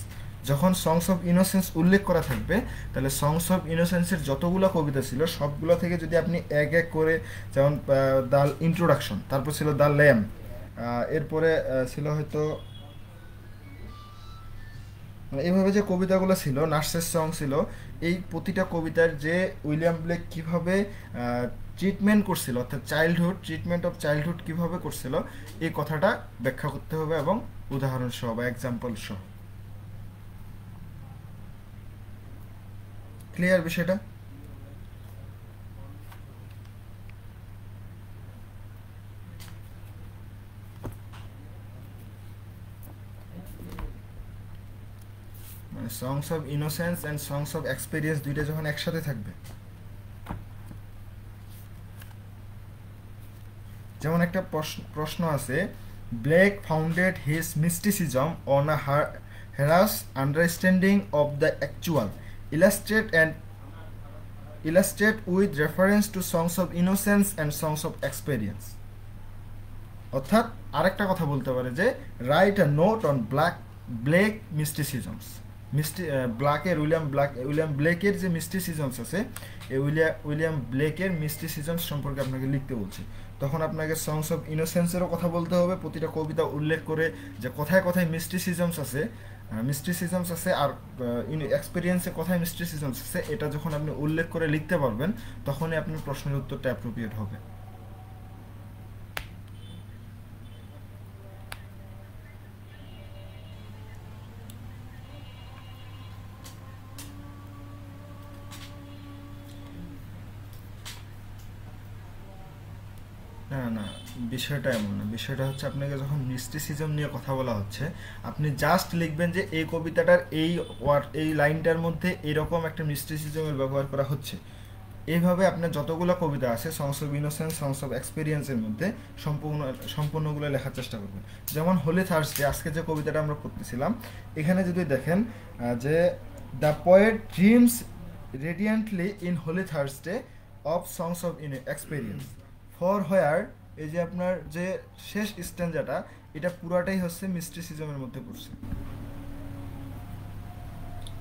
Speaker 1: যখন সংস অফ ইনোসেন্স উল্লেখ করা থাকবে তাহলে সংস অফ ইনোসেন্সের যতগুলো কবিতা ছিল সবগুলো থেকে যদি আপনি এক এক করে, যেমন দ্য ইন্ট্রোডাকশন, তারপর ছিল দ্য ল্যাম্প, এরপরে ছিল হয়তো মানে এইভাবে যে কবিতাগুলো ছিল, নার্সেস সং ছিল, এই প্রতিটা কবিতার যে উইলিয়াম ব্লেক কিভাবে ট্রিটমেন্ট করছিল, অর্থাৎ চাইল্ডহুড ট্রিটমেন্ট অফ চাইল্ডহুড কিভাবে করছিল এই কথাটা ব্যাখ্যা করতে হবে, এবং উদাহরণ সহ বা এক্সাম্পল সহ। ক্লিয়ার বিষয়টা? মানে Songs of Innocence and Songs of Experience দুইটা যখন একসাথে থাকবে, যেমন একটা প্রশ্ন আছে, Blake founded his mysticism on a harsh understanding of the actual, illustrate with reference to Songs of Innocence and Songs of Experience. অর্থাৎ আরেকটা কথা বলতে পারে যে write a note on Blake mysticisms. William ব্লেকের যে মিস্টিসিজমস আছে, এই উইলিয়াম ব্লেকের মিস্টিসিজমস সম্পর্কে আপনাকে লিখতে বলছি। তখন আপনাকে সংস অফ ইনোসেন্সেরও কথা বলতে হবে, প্রতিটা কবিতা উল্লেখ করে যে কোথায় কোথায় মিস্টিসিজমস আছে আর এক্সপিরিয়েন্সে কোথায় মিস্টিসিজমস আছে, এটা যখন আপনি উল্লেখ করে লিখতে পারবেন তখনই আপনার প্রশ্নের উত্তরটা অ্যাপ্রোপ্রিয়েট হবে। না না, বিষয়টা এমন না। বিষয়টা হচ্ছে আপনাকে যখন মিস্টিসিজম নিয়ে কথা বলা হচ্ছে, আপনি জাস্ট লিখবেন যে এই কবিতাটার এই লাইনটার মধ্যে এরকম একটা মিস্টিসিজমের ব্যবহার করা হচ্ছে। এইভাবে আপনার যতগুলো কবিতা আছে Songs of Innocence, Songs of এক্সপিরিয়েন্সের মধ্যে সম্পূর্ণগুলো লেখার চেষ্টা করবেন। যেমন হোলি থার্সডে, আজকে যে কবিতাটা আমরা পড়তেছিলাম, এখানে যদি দেখেন যে the poet dreams radiantly in Holy Thursday of Songs of Experience for where, এই যে আপনার যে শেষ স্ট্যান্ডাটা, এটা পুরাটাই হচ্ছে মিস্টিসিজমের মধ্যে পড়ছে।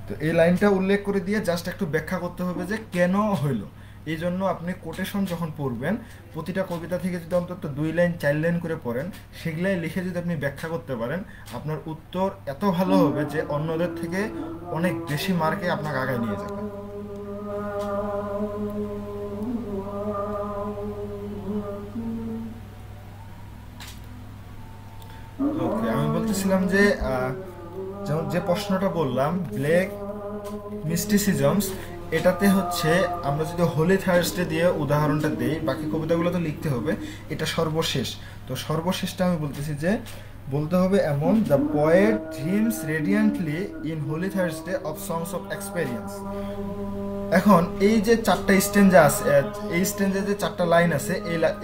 Speaker 1: তো এই লাইনটা উল্লেখ করে দিয়ে জাস্ট একটু ব্যাখ্যা করতে হবে যে কেন হইলো। এই জন্য আপনি কোটেশন যখন পড়বেন, প্রতিটা কবিতা থেকে যদি অন্তত 2 লাইন 4 লাইন করে পড়েন, সেগুলাই লিখে যদি আপনি ব্যাখ্যা করতে পারেন, আপনার উত্তর এত ভালো হবে যে অন্যদের থেকে অনেক বেশি মার্কে আপনাকে আগায় নিয়ে যাবে। ওকে, আমি বলতেছিলাম যে যেমন যে প্রশ্নটা বললাম ব্ল্যাক মিস্টিসিজমস, এটাতে হচ্ছে আমরা যদি হোলি থার্সডে দিয়ে উদাহরণটা দেই, বাকি কবিতাগুলো তো লিখতে হবে, এটা সর্বশেষ। তো সর্বশেষটা আমি বলতেছি যে বলতে হবে এমন: the poet dreams radiantly in Holy Thursday of Songs of Experience. এখন এই যে 4টা স্ট্যান্জা আছে, এই স্ট্যান্জে যে 4টা লাইন আছে,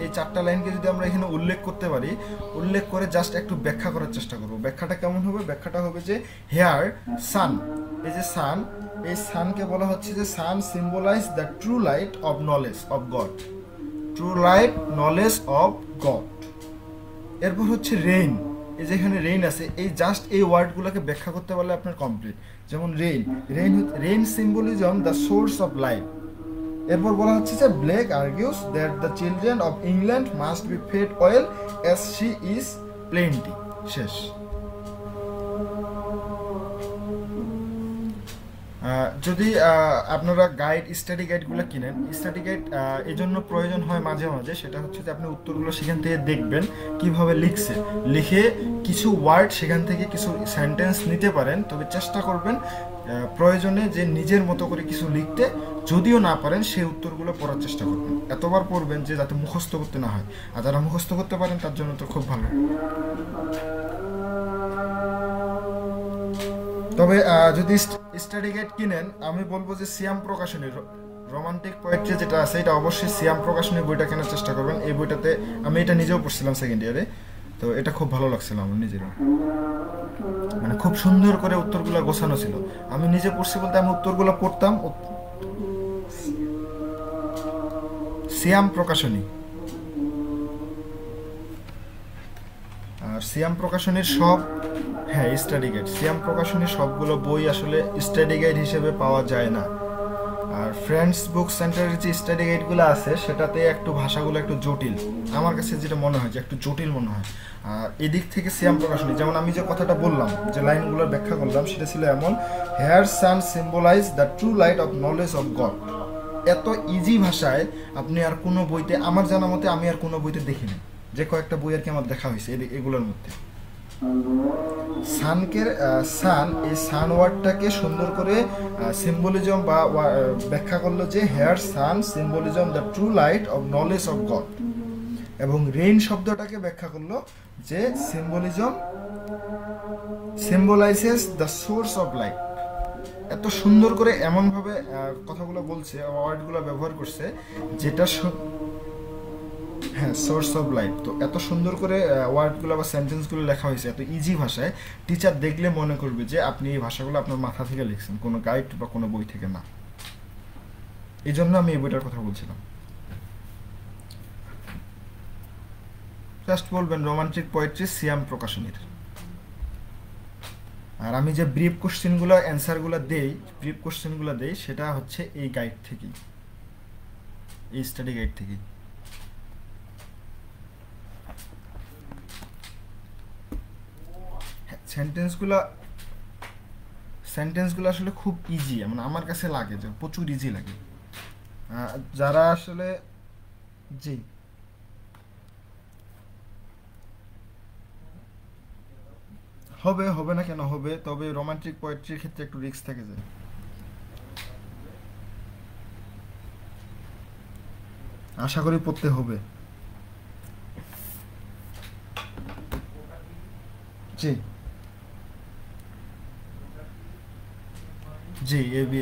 Speaker 1: এই 4টা লাইনকে যদি আমরা এখানে উল্লেখ করতে পারি, উল্লেখ করে জাস্ট একটু ব্যাখ্যা করার চেষ্টা করব। ব্যাখ্যাটা কেমন হবে? ব্যাখ্যাটা হবে যে হেয়ার সান, এই যে সান, এই সানকে বলা হচ্ছে যে sun symbolise the true light of knowledge of God, true light knowledge of God. এরপর হচ্ছে রেইন, এই যেখানে রেইন আছে, এই জাস্ট এই ওয়ার্ডগুলোকে ব্যাখ্যা করতে পারলে আপনার কমপ্লিট। যেমন rain symbolism the source of life. এরপর বলা হচ্ছে যে Blake argues that the children of England must be fed oil as she is plenty. শেষ। যদি আপনারা স্টাডি গাইডগুলো কিনেন, স্টাডি গাইড এই জন্য প্রয়োজন হয় মাঝে মাঝে, সেটা হচ্ছে যে আপনি উত্তরগুলো সেখান থেকে দেখবেন কিভাবে লিখছে, লিখে কিছু ওয়ার্ড সেখান থেকে কিছু সেন্টেন্স নিতে পারেন, তবে চেষ্টা করবেন প্রয়োজনে যে নিজের মতো করে কিছু লিখতে। যদিও না পারেন সেই উত্তরগুলো পড়ার চেষ্টা করবেন, এতবার পড়বেন যে যাতে মুখস্থ করতে না হয়। আর যারা মুখস্থ করতে পারেন তার জন্য তো খুব ভালো। তবে যদি স্টাডি গাইড কিনেন, আমি বলবো যে সিয়াম প্রকাশনীর রোমান্টিক পোয়েট্রি যেটা আছে, এটা অবশ্যই সিয়াম প্রকাশনীর বইটা কেনার চেষ্টা করবেন। এই বইটাতে আমি এটা নিজেও পড়ছিলাম সেকেন্ড ইয়ারে, তো এটা খুব ভালো লাগছিল আমার নিজেরও, মানে খুব সুন্দর করে উত্তরগুলো গোছানো ছিল। আমি নিজে পড়ছি বলতে আমি উত্তরগুলো পড়তাম। সিয়াম প্রকাশনী, আর সিয়াম প্রকাশনীর সব, হ্যাঁ স্টাডি গাইড, সিয়াম প্রকাশনীর সবগুলো বই আসলে স্টাডি গাইড হিসেবে পাওয়া যায় না। আর ফ্রেন্ডস বুক সেন্টারের যে স্টাডি গাইডগুলো আছে সেটাতে একটু ভাষাগুলো একটু জটিল, আমার কাছে যেটা মনে হয় যে একটু জটিল মনে হয়। আর এদিক থেকে সিয়াম প্রকাশনী, যেমন আমি যে কথাটা বললাম, যে লাইনগুলোর ব্যাখ্যা করলাম, সেটা ছিল এমন: here sun symbolise the true light of knowledge of God. এত ইজি ভাষায় আপনি আর কোনো বইতে, আমার জানা মতে আমি আর কোনো বইতে দেখিনি, যে কয়েকটা বই আর কি আমার দেখা হয়েছে এগুলোর মধ্যে। সানকে এই সান ওয়ার্ডটাকে সুন্দর করে সিম্বলিজম বা ব্যাখ্যা করলো যে here sun symbolism the true light of knowledge of God, এবং রেইন শব্দটাকে ব্যাখ্যা করলো যে symbolizes the source of life. এত সুন্দর করে এমনভাবে কথাগুলো বলছে, ওয়ার্ডগুলো ব্যবহার করছে যেটা, হ্যাঁ সোর্স অফ লাইফ। তো এত সুন্দর করে ওয়ার্ডগুলো বা সেন্টেন্সগুলো লেখা হয়েছে এত ইজি ভাষায়, টিচার দেখলে মনে করবে যে আপনি এই ভাষাগুলো আপনার মাথা থেকে লিখছেন, কোনো গাইড বা কোনো বই থেকে না। এই জন্য আমি এই বইটার কথা বলছিলাম। জাস্ট বলবেন রোমান্টিক পোয়েট্রি সিয়াম প্রকাশনীর। আর আমি যে ব্রিফ কোশ্চেনগুলো অ্যান্সারগুলো দেই সেটা হচ্ছে এই গাইড থেকেই, এই স্টাডি গাইড থেকেই। সেন্টেন্সগুলো আসলে খুব ইজি, মানে আমার কাছে লাগে যে প্রচুর ইজি লাগে। যারা আসলে, জি হবে না কেন হবে, তবে রোমান্টিক পোয়েট্রির ক্ষেত্রে একটু রিস্ক থেকে যায়। আশা করি পড়তে হবে। জি জি এবি।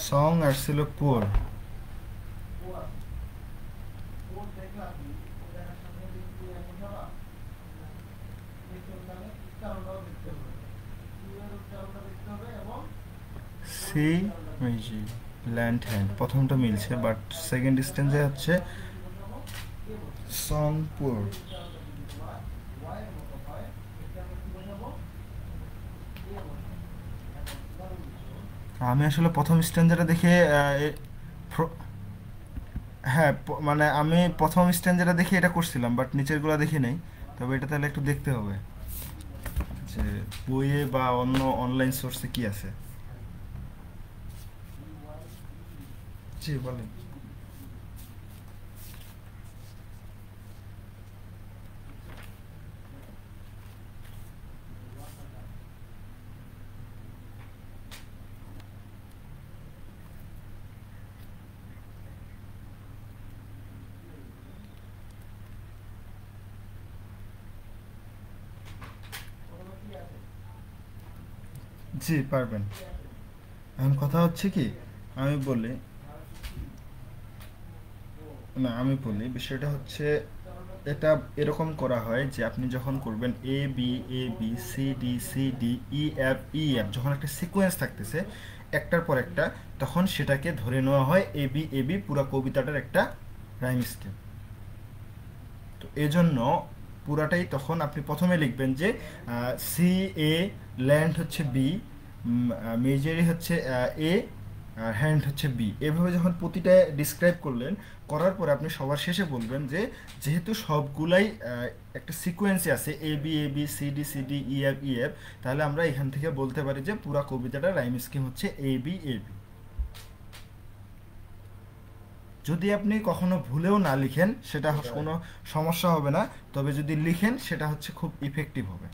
Speaker 1: সং আসছিল পুয়ার। সি ল্যান্ড হ্যান্ড প্রথমটা মিলছে, বাট সেকেন্ড স্টেঞ্জে হচ্ছে সংপুর। আমি আসলে প্রথম স্ট্যান্ডার্ডে দেখে হ্যাঁ মানে আমি প্রথম স্ট্যান্ডার্ডে দেখে এটা করছিলাম, বাট নিচেরগুলো দেখি নাই। তবে এটা তাহলে একটু দেখতে হবে যে বইয়ে বা অন্য অনলাইন সোর্সে কি আছে। জি বলেন। জি পারবেন। এখন কথা হচ্ছে কি, আমি বলি, না আমি বলি বিষয়টা হচ্ছে এটা এরকম করা হয় যে আপনি যখন করবেন এ বি যখন একটা সিকোয়েন্স থাকতেছে একটার পর একটা, তখন সেটাকে ধরে নেওয়া হয় এ বি পুরো কবিতাটার একটা রাইম স্কিম। তো এজন্য পুরাটাই তখন আপনি প্রথমে লিখবেন যে সি এ, ল্যান্ড হচ্ছে বি, মেজরি হচ্ছে এ, আর হ্যান্ড হচ্ছে বি। এভাবে যখন প্রতিটা ডিসক্রাইব করলেন, করার পরে আপনি সবার শেষে বলবেন যে যেহেতু সবগুলাই একটা সিকোয়েন্সে আছে A B C D E F, তাহলে আমরা এখান থেকে বলতে পারি যে পুরা কবিতাটা রাইম স্কিম হচ্ছে এ বি। যদি আপনি কখনো ভুলেও না লিখেন সেটা কোনো সমস্যা হবে না, তবে যদি লিখেন সেটা হচ্ছে খুব ইফেক্টিভ হবে।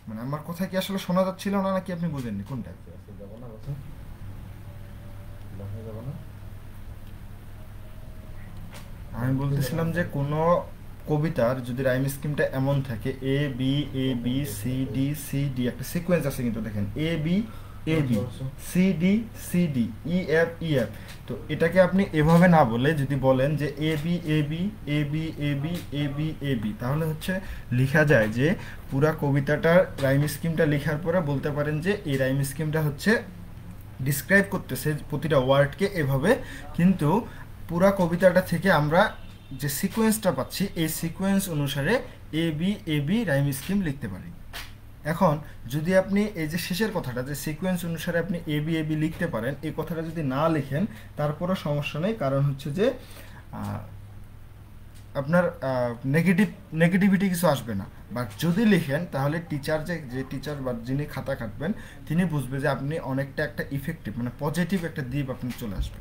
Speaker 1: মানে আমার কথা কি আসলে শোনা যাচ্ছিল না, নাকি আপনি বুঝেননি কোনটা? আমি বলতেছিলাম যে কোনো কবিতার যদি রাইম স্কিমটা এমন থাকে এ বি একটা সিকোয়েন্স আছে, কিন্তু দেখেন A B C D E F, তো এটাকে আপনি এভাবে না বলে যদি বলেন যে এ বি, তাহলে হচ্ছে লেখা যায় যে পুরা কবিতাটার রাইম স্কিমটা লেখার পরে বলতে পারেন যে এই রাইম স্কিমটা হচ্ছে ডিসক্রাইব করতেছে প্রতিটা ওয়ার্ডকে এভাবে, কিন্তু পুরা কবিতাটা থেকে আমরা যে সিকোয়েন্সটা পাচ্ছি এই সিকোয়েন্স অনুসারে এ বি রাইম স্কিম লিখতে পারি। এখন যদি আপনি এই যে শেষের কথাটা যে সিকোয়েন্স অনুসারে আপনি এ বি লিখতে পারেন, এই কথাটা যদি না লিখেন তারপরও সমস্যা নেই, কারণ হচ্ছে যে আপনার নেগেটিভিটি কিছু আসবে না। বাট যদি লিখেন তাহলে টিচার যে টিচার বা যিনি খাতা কাটবেন তিনি বুঝবে যে আপনি অনেকটা একটা ইফেক্টিভ মানে পজিটিভ একটা দিক আপনি চলে আসবে।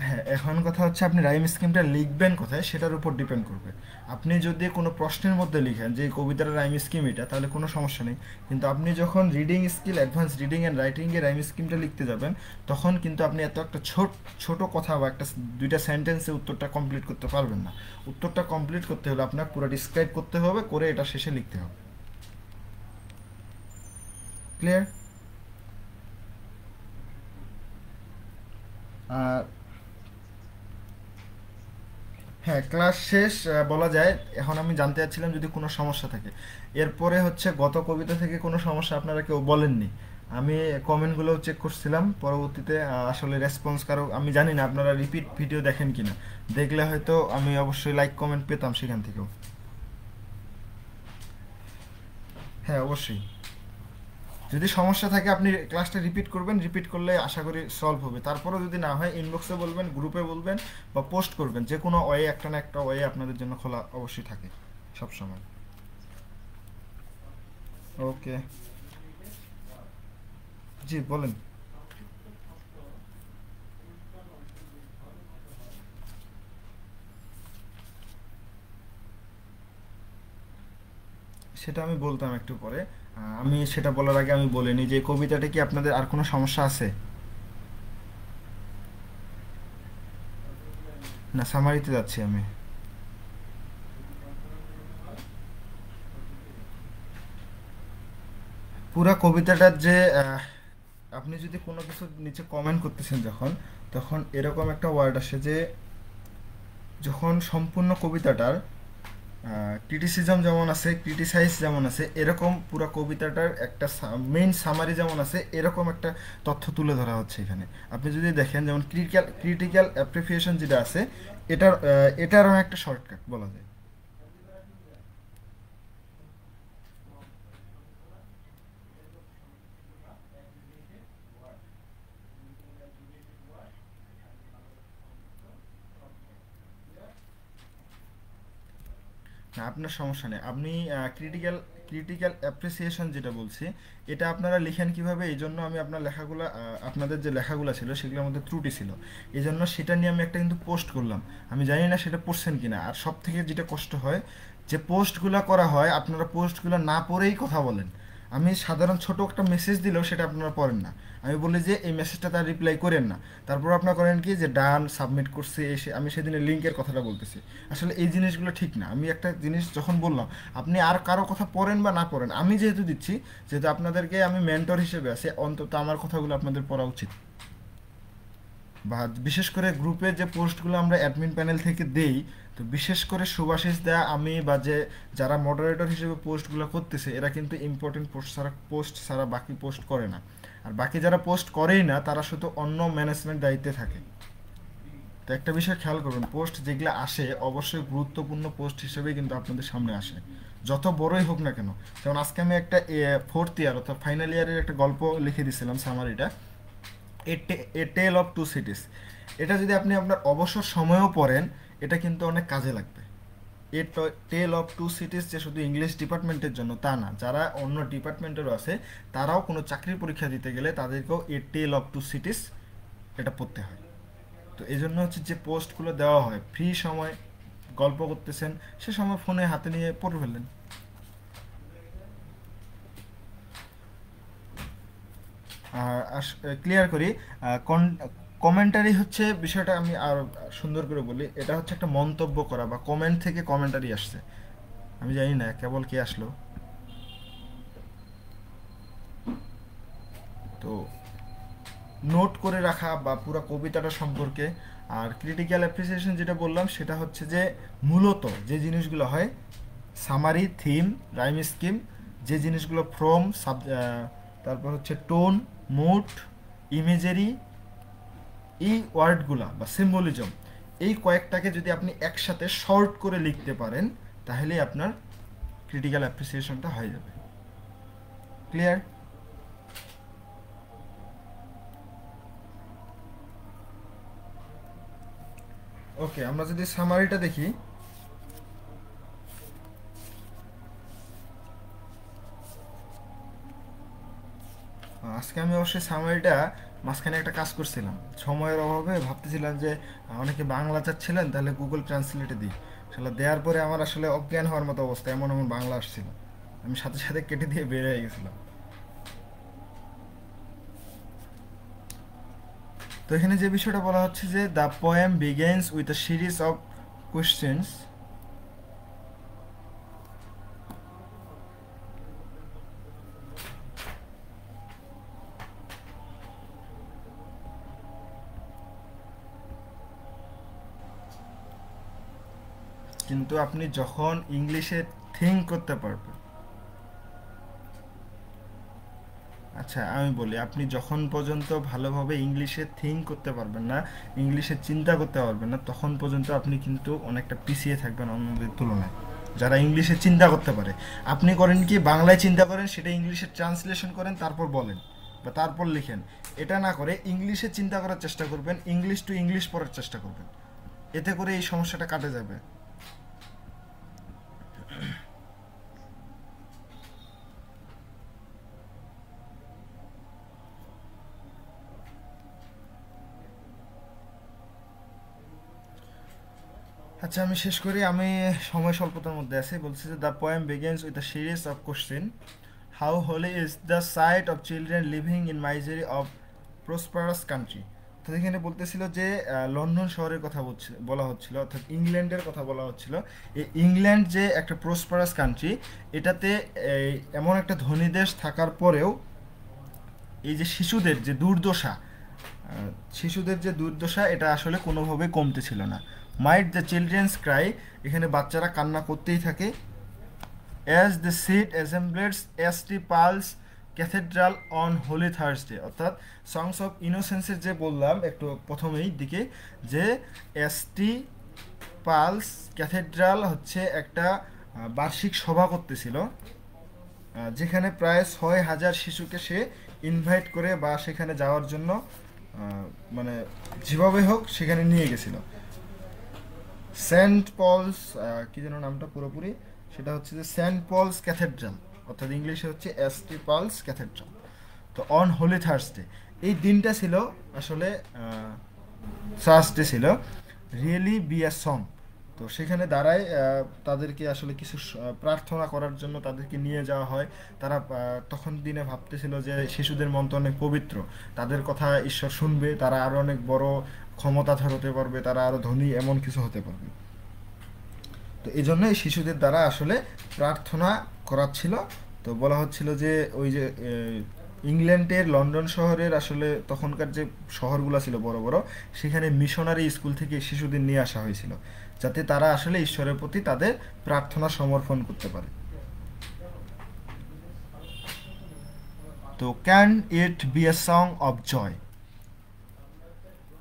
Speaker 1: হ্যাঁ, এখন কথা হচ্ছে আপনি রাইম স্কিমটা লিখবেন কোথায় সেটার উপর ডিপেন্ড করবে। আপনি যদি কোনো প্রশ্নের মধ্যে লিখেন যে এই কবিতার রাইম স্কিম এটা, তাহলে কোনো সমস্যা নেই। কিন্তু আপনি যখন reading skill, advance reading and রাইটিংয়ে রাইম স্কিমটা লিখতে যাবেন, তখন কিন্তু আপনি এত একটা ছোট কথা বা একটা দুইটা সেন্টেন্সে উত্তরটা কমপ্লিট করতে পারবেন না। উত্তরটা কমপ্লিট করতে হলে আপনার পুরো ডিসক্রাইব করতে হবে, করে এটা শেষে লিখতে হবে। ক্লিয়ার? আর হ্যাঁ, ক্লাস শেষ বলা যায়। এখন আমি জানতে চাচ্ছিলাম যদি কোনো সমস্যা থাকে। এরপরে হচ্ছে গত কবিতা থেকে কোনো সমস্যা আপনারা কেউ বলেননি। আমি কমেন্টগুলোও চেক করছিলাম পরবর্তীতে, আসলে রেসপন্স কারো আমি জানি না আপনারা রিপিট ভিডিও দেখেন কিনা। দেখলে হয়তো আমি অবশ্যই লাইক কমেন্ট পেতাম সেখান থেকেও। হ্যাঁ অবশ্যই, যদি সমস্যা থাকে আপনি ক্লাসটা রিপিট করবেন, রিপিট করলে আশা করি সলভ হবে। তারপরেও যদি না হয় ইনবক্সে বলবেন, গ্রুপে বলবেন বা পোস্ট করবেন, যে কোনো ওয়ে একটা না একটা ওয়ে আপনাদের জন্য খোলা অবশ্যই থাকে সব সময়। ওকে, জি বলেন। সেটা আমি বলতাম একটু পরে। আমি সেটা বলার আগে আমি বলে নিই যে কবিতাটা কি আপনাদের আর কোনো সমস্যা আছে? না সামারিতে যাচ্ছি আমি। পুরা কবিতাটার যে আপনি যদি কোনো কিছু নিচে কমেন্ট করতেছেন যখন, তখন এরকম একটা ওয়ার্ড আসে যে যখন সম্পূর্ণ কবিতাটার ক্রিটিসিজম যেমন আছে, ক্রিটিসাইজ যেমন আছে, এরকম পুরো কবিতাটার একটা মেইন সামারি যেমন আছে, এরকম একটা তথ্য তুলে ধরা হচ্ছে এখানে। আপনি যদি দেখেন যেমন ক্রিটিক্যাল অ্যাপ্রিসিয়েশন যেটা আছে, এটারও একটা শর্টকাট বলা যায়। না, আপনার সমস্যা নেই। আপনি ক্রিটিক্যাল ক্রিটিক্যাল অ্যাপ্রিসিয়েশন যেটা বলছি, এটা আপনারা লিখেন কিভাবে, এই জন্য আমি আপনার লেখাগুলো, আপনাদের যে লেখাগুলো ছিল সেগুলোর মধ্যে ত্রুটি ছিল, এই জন্য সেটা নিয়ে আমি একটা কিন্তু পোস্ট করলাম। আমি জানি না সেটা পড়ছেন কিনা। আর সব থেকে যেটা কষ্ট হয়, যে পোস্টগুলো করা হয় আপনারা পোস্টগুলো না পড়েই কথা বলেন। আমি সাধারণ ছোট একটা মেসেজ দিলেও সেটা আপনারা পড়েন না। আমি বলি যে এই মেসেজটা তার রিপ্লাই করেন না, তারপর আপনারা করেন কি যে ডান সাবমিট করছে এসে। আমি সেদিনের লিঙ্কের কথাটা বলতেছি। আসলে এই জিনিসগুলো ঠিক না। আমি একটা জিনিস যখন বললাম, আপনি আর কারো কথা পড়েন বা না পড়েন, আমি যেহেতু দিচ্ছি, যেহেতু আপনাদেরকে আমি মেন্টর হিসেবে আছি, অন্তত আমার কথাগুলো আপনাদের পড়া উচিত। বা বিশেষ করে গ্রুপে যে পোস্টগুলো আমরা অ্যাডমিন প্যানেল থেকে দেই, তো বিশেষ করে সুভাষিস দেয়া, আমি বা যে যারা মডারেটর হিসেবে পোস্টগুলো করতেছে, এরা কিন্তু ইম্পর্টেন্ট পোস্ট ছাড়া বাকি পোস্ট করে না। আর বাকি যারা পোস্ট করেই না, তারা শুধু অন্য ম্যানেজমেন্ট দায়িত্বে থাকে। তো একটা বিষয় খেয়াল করবেন, পোস্ট যেগুলো আসে অবশ্যই গুরুত্বপূর্ণ পোস্ট হিসেবেই কিন্তু আপনাদের সামনে আসে, যত বড়ই হোক না কেন। যেমন আজকে আমি একটা ফোর্থ ইয়ার অর্থাৎ ফাইনাল ইয়ারের একটা গল্প লিখে দিয়েছিলাম, সামারিটা, এ টেল অফ টু সিটিস। এটা যদি আপনি আপনার অবসর সময়েও পড়েন, এটা কিন্তু অনেক কাজে লাগবে। এ টেল অফ টু সিটিস যে শুধু ইংলিশ ডিপার্টমেন্টের জন্য তা না, যারা অন্য ডিপার্টমেন্টেরও আছে, তারাও কোনো চাকরির পরীক্ষা দিতে গেলে তাদেরকেও এ টেল অফ টু সিটিস এটা পড়তে হয়। তো এই জন্য হচ্ছে যে পোস্টগুলো দেওয়া হয়, ফ্রি সময় গল্প করতেছেন, সে সময় ফোনে হাতে নিয়ে পড়ে ফেললেন। আর ক্লিয়ার করি, কমেন্টারি হচ্ছে বিষয়টা, আমি আর সুন্দর করে বলি, এটা হচ্ছে একটা মন্তব্য করা বা কমেন্ট থেকে কমেন্টারি আসছে। আমি জানি না কেবল কে আসলো। তো নোট করে রাখা বা পুরো কবিতাটা সম্পর্কে। আর ক্রিটিক্যাল অ্যাপ্রিসিয়েশন যেটা বললাম, সেটা হচ্ছে যে মূলত যে জিনিসগুলো হয়, সামারি, থিম, রাইম স্কিম, যে জিনিসগুলো ফ্রম তারপর হচ্ছে টোন, মুড, ইমেজারি, এই ওয়ার্ডগুলা বা সিম্বলিজম, এই কয়েকটাকে যদি আপনি একসাথে শর্ট করে লিখতে পারেন, তাহলে আপনার ক্রিটিক্যাল অ্যাপ্রিসিয়েশনটা হয়ে যাবে। ক্লিয়ার? ওকে, আমরা যদি সামারিটা দেখি, আজকে আমি অবশ্যই সামারিটা মাঝখানে একটা কাজ করছিলাম, সময়ের অভাবে ভাবতেছিলাম যে অনেকে বাংলা চাচ্ছিলেন, তাহলে গুগল ট্রান্সলেটে দিই। আসলে দেওয়ার পরে আমার আসলে অজ্ঞান হওয়ার মতো অবস্থা, এমন এমন বাংলা আসছিল, আমি সাথে সাথে কেটে দিয়ে বের হয়ে গেছিলাম। তো এখানে যে বিষয়টা বলা হচ্ছে যে the poem begins with a series of questions. কিন্তু আপনি যখন ইংলিশে থিঙ্ক করতে পারবেন, আচ্ছা আমি বলি, আপনি যখন পর্যন্ত ভালোভাবে ইংলিশে থিঙ্ক করতে পারবেন না, ইংলিশে চিন্তা করতে পারবেন না, তখন পর্যন্ত আপনি কিন্তু অনেকটা পিছিয়ে থাকবেন অন্যদের তুলনায়, যারা ইংলিশে চিন্তা করতে পারে। আপনি করেন কি, বাংলায় চিন্তা করেন, সেটা ইংলিশে ট্রান্সলেশন করেন, তারপর বলেন বা তারপর লিখেন। এটা না করে ইংলিশে চিন্তা করার চেষ্টা করবেন, ইংলিশ টু ইংলিশ পড়ার চেষ্টা করবেন, এতে করে এই সমস্যাটা কাটে যাবে। আচ্ছা আমি শেষ করি, আমি সময় স্বল্পতার মধ্যে আছি। বলছি যে the poem begins with a series of question, how holy is the sight of children living in misery of prosperous country. অর্থাৎ এখানে বলতেছিল যে লন্ডন শহরের কথা বলা হচ্ছিল, অর্থাৎ ইংল্যান্ডের কথা বলা হচ্ছিল। এই ইংল্যান্ড যে একটা প্রসপারাস কান্ট্রি, এটাতে এমন একটা ধনী দেশ থাকার পরেও এই যে শিশুদের যে দুর্দশা এটা আসলে কোনোভাবে কমতেছিল না। মাইট দ্য চিলড্রেন্স ক্রাই, এখানে বাচ্চারা কান্না করতেই থাকে। As the sit assembled St Paul's Cathedral on Holy Thursday, অর্থাৎ সংস অফ ইনোসেন্সের যে বললাম একটু প্রথমেই দিকে, যে এসটি পালস ক্যাথেড্রাল হচ্ছে একটা বার্ষিক সভা করতেছিল, যেখানে প্রায় 6,000 শিশুকে সে ইনভাইট করে বা সেখানে যাওয়ার জন্য মানে যেভাবে হোক সেখানে নিয়ে গেছিল। সেন্ট পলস, কি যেন নামটা পুরোপুরি, সেটা হচ্ছে যে সেন্ট পলস ক্যাথেড্রাল, অর্থাৎ ইংলিশে হচ্ছে এসটি পালস ক্যাথেড্রাল। তো অন হোলি থার্সডে, এই দিনটা ছিল আসলে থার্সডে ছিল, রিয়েলি বি আ সং। তো সেখানে দাঁড়ায় তাদেরকে আসলে কিছু প্রার্থনা করার জন্য তাদেরকে নিয়ে যাওয়া হয়। তারা তখন দিনে ভাবতেছিল যে শিশুদের মন তো অনেক পবিত্র, তাদের কথা ঈশ্বর শুনবে, তারা আরও অনেক বড় ক্ষমতাধর হতে পারবে, তারা আরও ধনী এমন কিছু হতে পারবে। তো এই জন্য এই শিশুদের দ্বারা আসলে প্রার্থনা করাচ্ছিল। তো বলা হচ্ছিল যে ওই যে ইংল্যান্ডের লন্ডন শহরের আসলে তখনকার যে শহরগুলো ছিল বড় বড়, সেখানে মিশনারি স্কুল থেকে শিশুদের নিয়ে আসা হয়েছিল, যাতে তারা আসলে ঈশ্বরের প্রতি তাদের প্রার্থনা সমর্পণ করতে পারে। তো can it be a song of joy,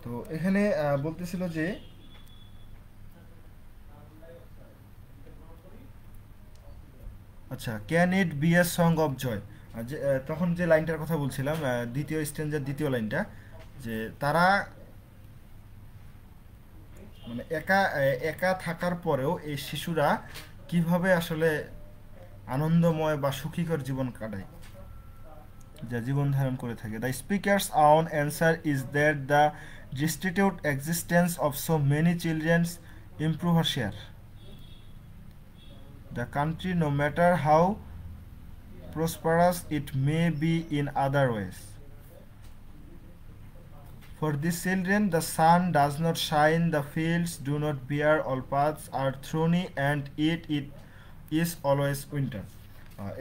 Speaker 1: তো এখানে বলতেছিল যে আচ্ছা, can it be a song of joy, যে তখন যে লাইনটার কথা বলছিলাম, দ্বিতীয় স্ট্যান্জার দ্বিতীয় লাইনটা, যে তারা মানে একা একা থাকার পরেও এই শিশুরা কিভাবে আসলে আনন্দময় বা সুখীকর জীবন কাটায়, যা জীবন ধারণ করে থাকে। The speaker's own answer is that the destitute existence of so many children's improve are share the country no matter how prosperous it may be in other ways. For these children, the sun does not shine, the fields do not bear, all paths are thorny, and it is always winter.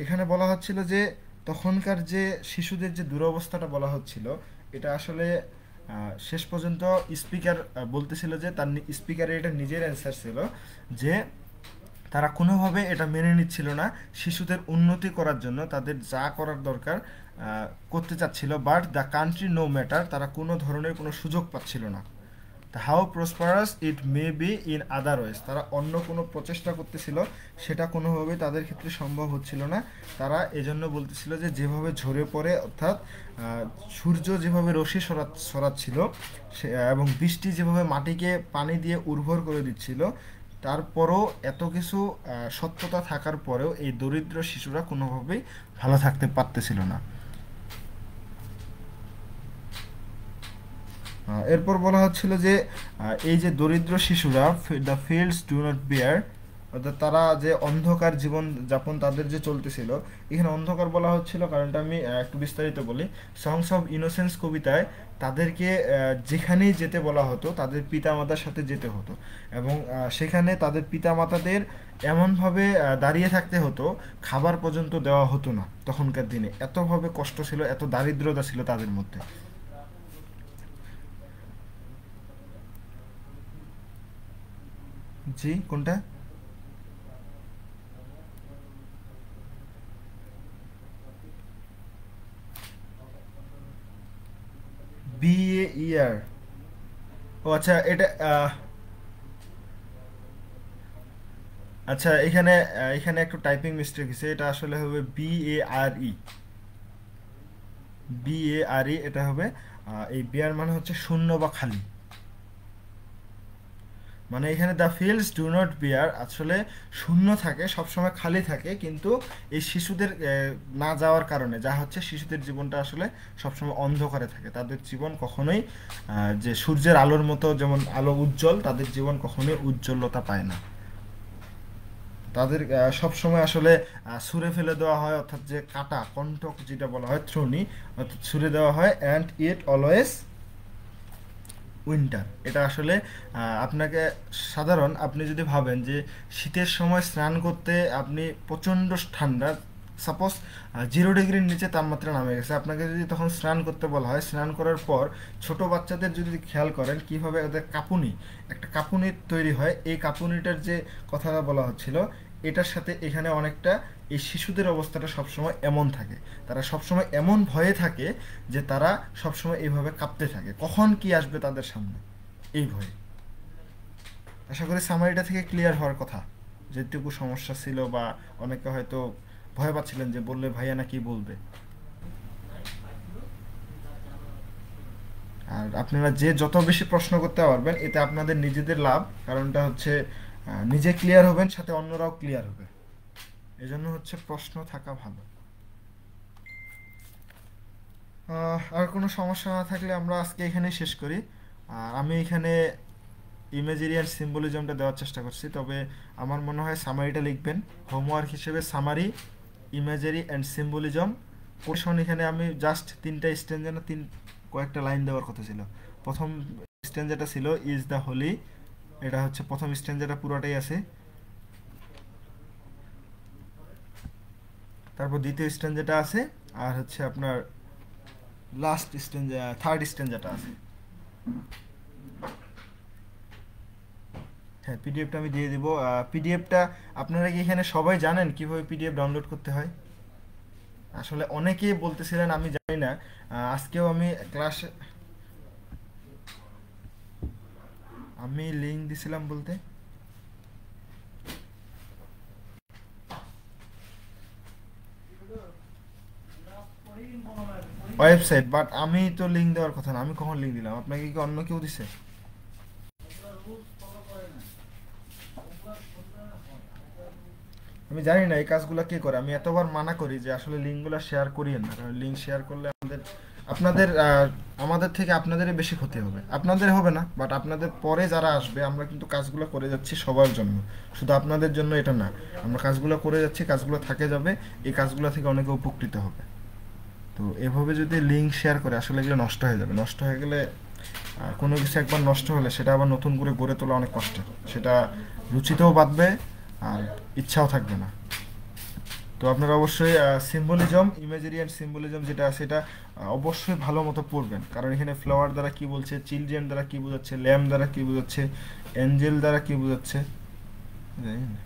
Speaker 1: এখানে বলা হচ্ছিল যে তখনকার যে শিশুদের যে দুরবস্থাটা বলা হচ্ছিল, এটা আসলে শেষ পর্যন্ত স্পিকার বলতেছিল যে তার স্পিকারের এটা নিজের অ্যান্সার ছিল, যে তারা কোনোভাবে এটা মেনে নিচ্ছিল না, শিশুদের উন্নতি করার জন্য তাদের যা করার দরকার করতে চাচ্ছিল, but the country no matter, তারা কোনো ধরনের কোনো সুযোগ পাচ্ছিল না। The how prosperous it may be in other ways, তারা অন্য কোনো প্রচেষ্টা করতেছিল, সেটা কোনোভাবেই তাদের ক্ষেত্রে সম্ভব হচ্ছিল না। তারা এজন্য বলতেছিল যে যেভাবে ঝরে পড়ে, অর্থাৎ সূর্য যেভাবে রশ্মি সরাচ্ছিল এবং বৃষ্টি যেভাবে মাটিকে পানি দিয়ে উর্বর করে দিচ্ছিল, তারপরও এত কিছু সত্যতা থাকার পরেও এই দরিদ্র শিশুরা কোনোভাবেই ভালো থাকতে পারতেছিল না। এরপর বলা হচ্ছিল যে এই যে দরিদ্র শিশুরা, the fields do not bear, অর্থাৎ তারা যে অন্ধকার জীবন যাপন তাদের যে চলতেছিল, এখানে অন্ধকার বলা হচ্ছিল কারণটা আমি একটু বিস্তারিত বলি। সংস অফ ইনোসেন্স কবিতায় তাদেরকে যেখানেই যেতে বলা হতো তাদের পিতামাতার সাথে যেতে হতো, এবং সেখানে তাদের পিতামাতাদের এমনভাবে দাঁড়িয়ে থাকতে হতো, খাবার পর্যন্ত দেওয়া হতো না। তখনকার দিনে এতভাবে কষ্ট ছিল, এত দারিদ্রতা ছিল তাদের মধ্যে। জি, কোনটা? BAER, ও আচ্ছা, এটা আচ্ছা, এখানে এখানে একটু টাইপিং মিস্টেক হয়েছে, এটা আসলে হবে BARE, এটা হবে এই বিয়ার মানে হচ্ছে শূন্য বা খালি, মানে এখানে দ্য ফিল্ডস ডু নট বিয়ার আসলে শূন্য থাকে, সবসময় খালি থাকে, কিন্তু এই শিশুদের না যাওয়ার কারণে যা হচ্ছে শিশুদের জীবনটা আসলে সবসময় অন্ধকারে থাকে, তাদের জীবন কখনোই যে সূর্যের আলোর মতো যেমন আলো উজ্জ্বল, তাদের জীবন কখনোই উজ্জ্বলতা পায় না। তাদের সবসময় আসলে ছুঁড়ে ফেলে দেওয়া হয়, অর্থাৎ যে কাটা কণ্ঠক যেটা বলা হয় থ্রোনি, অর্থাৎ ছুঁড়ে দেওয়া হয়, অ্যান্ড ইট অলওয়েজ উইন্টার। এটা আসলে আপনাকে সাধারণ আপনি যদি ভাবেন যে শীতের সময় স্নান করতে আপনি প্রচণ্ড ঠান্ডা, সাপোজ 0 ডিগ্রির নিচে তাপমাত্রা নামে গেছে, আপনাকে যদি তখন স্নান করতে বলা হয়, স্নান করার পর ছোট বাচ্চাদের যদি খেয়াল করেন কীভাবে ওদের কাঁপুনি, একটা কাঁপুনি তৈরি হয়, এই কাঁপুনিটার যে কথাটা বলা হচ্ছিল এটার সাথে এখানে অনেকটা এই শিশুদের অবস্থাটা সবসময় এমন থাকে, তারা সবসময় এমন ভয়ে থাকে যে তারা সবসময় এইভাবে কাঁপতে থাকে, কখন কি আসবে তাদের সামনে, এই ভয়ে। আশা করি সামারিটা থেকে ক্লিয়ার হওয়ার কথা, যেটুকু সমস্যা ছিল বা অনেকে হয়তো ভয় পাচ্ছিলেন যে বললে ভাইয়া না কি বলবে। আর আপনারা যে যত বেশি প্রশ্ন করতে পারবেন এতে আপনাদের নিজেদের লাভ, কারণটা হচ্ছে নিজে ক্লিয়ার হবেন, সাথে অন্যরাও ক্লিয়ার হবে, এজন্য হচ্ছে প্রশ্ন থাকা ভালো। আর কোনো সমস্যা না থাকলে আমরা আজকে এখানেই শেষ করি। আর আমি এখানে ইমেজারি অ্যান্ড সিম্বলিজমটা দেওয়ার চেষ্টা করছি, তবে আমার মনে হয় সামারিটা লিখবেন হোমওয়ার্ক হিসেবে, summary, imagery and symbolism. Portion এখানে আমি জাস্ট 3টা স্ট্যান্ডা না কয়েকটা লাইন দেওয়ার কথা ছিল। প্রথম স্ট্যান্ডাটা ছিল ইজ দ্য হোলি, এটা হচ্ছে প্রথম স্ট্যান্ডাটা পুরোটাই আছে। তারপর দ্বিতীয় স্ট্যান্ডাটা আছে, আর হচ্ছে আপনার লাস্ট স্ট্যান্ডা, থার্ড স্ট্যান্ডাটা আছে। হ্যাঁ, পিডিএফটা আমি দিয়ে দিব। পিডিএফটা আপনারা কি এখানে সবাই জানেন কিভাবে পিডিএফ ডাউনলোড করতে হয়? আসলে অনেকেই বলতেছিলেন আমি জানি না। আজকেও আমি ক্লাসে আমি লিঙ্ক দিছিলাম বলতে ওয়েবসাইট, বাট আমি তো লিঙ্ক দেওয়ার কথা না। আমি কখন লিঙ্ক দিলাম? আপনাকে কি অন্য কেউ দিছে? আমি জানি না এই কাজগুলো কে করে। আমি এতবার মানা করি যে আসলে লিঙ্কগুলো শেয়ার করিয়েন না, কারণ লিঙ্ক শেয়ার করলে আপনাদের আমাদের থেকে আপনাদেরই বেশি ক্ষতি হবে। আপনাদের হবে না, বাট আপনাদের পরে যারা আসবে, আমরা কিন্তু কাজগুলো করে যাচ্ছি সবার জন্য, শুধু আপনাদের জন্য এটা না। আমরা কাজগুলো করে যাচ্ছি, কাজগুলো থাকে যাবে, এই কাজগুলো থেকে অনেকে উপকৃত হবে। তো এভাবে যদি লিঙ্ক শেয়ার করে, আসলে এগুলো নষ্ট হয়ে যাবে। নষ্ট হয়ে গেলে কোনো কিছু একবার নষ্ট হলে সেটা আবার নতুন করে গড়ে তোলা অনেক কষ্টের, সেটা রুচিতেও বাঁধবে আর ইচ্ছাও থাকবে না। তো আপনারা অবশ্যই সিম্বলিজম, ইমেজারি অ্যান্ড সিম্বলিজম যেটা আছে এটা অবশ্যই ভালো মতো পড়বেন, কারণ এখানে ফ্লাওয়ার দ্বারা কি বলছে, চিলড্রেন দ্বারা কি বোঝাচ্ছে, ল্যাম দ্বারা কি বোঝাচ্ছে, এঞ্জেল দ্বারা কি বোঝাচ্ছে, জানি না।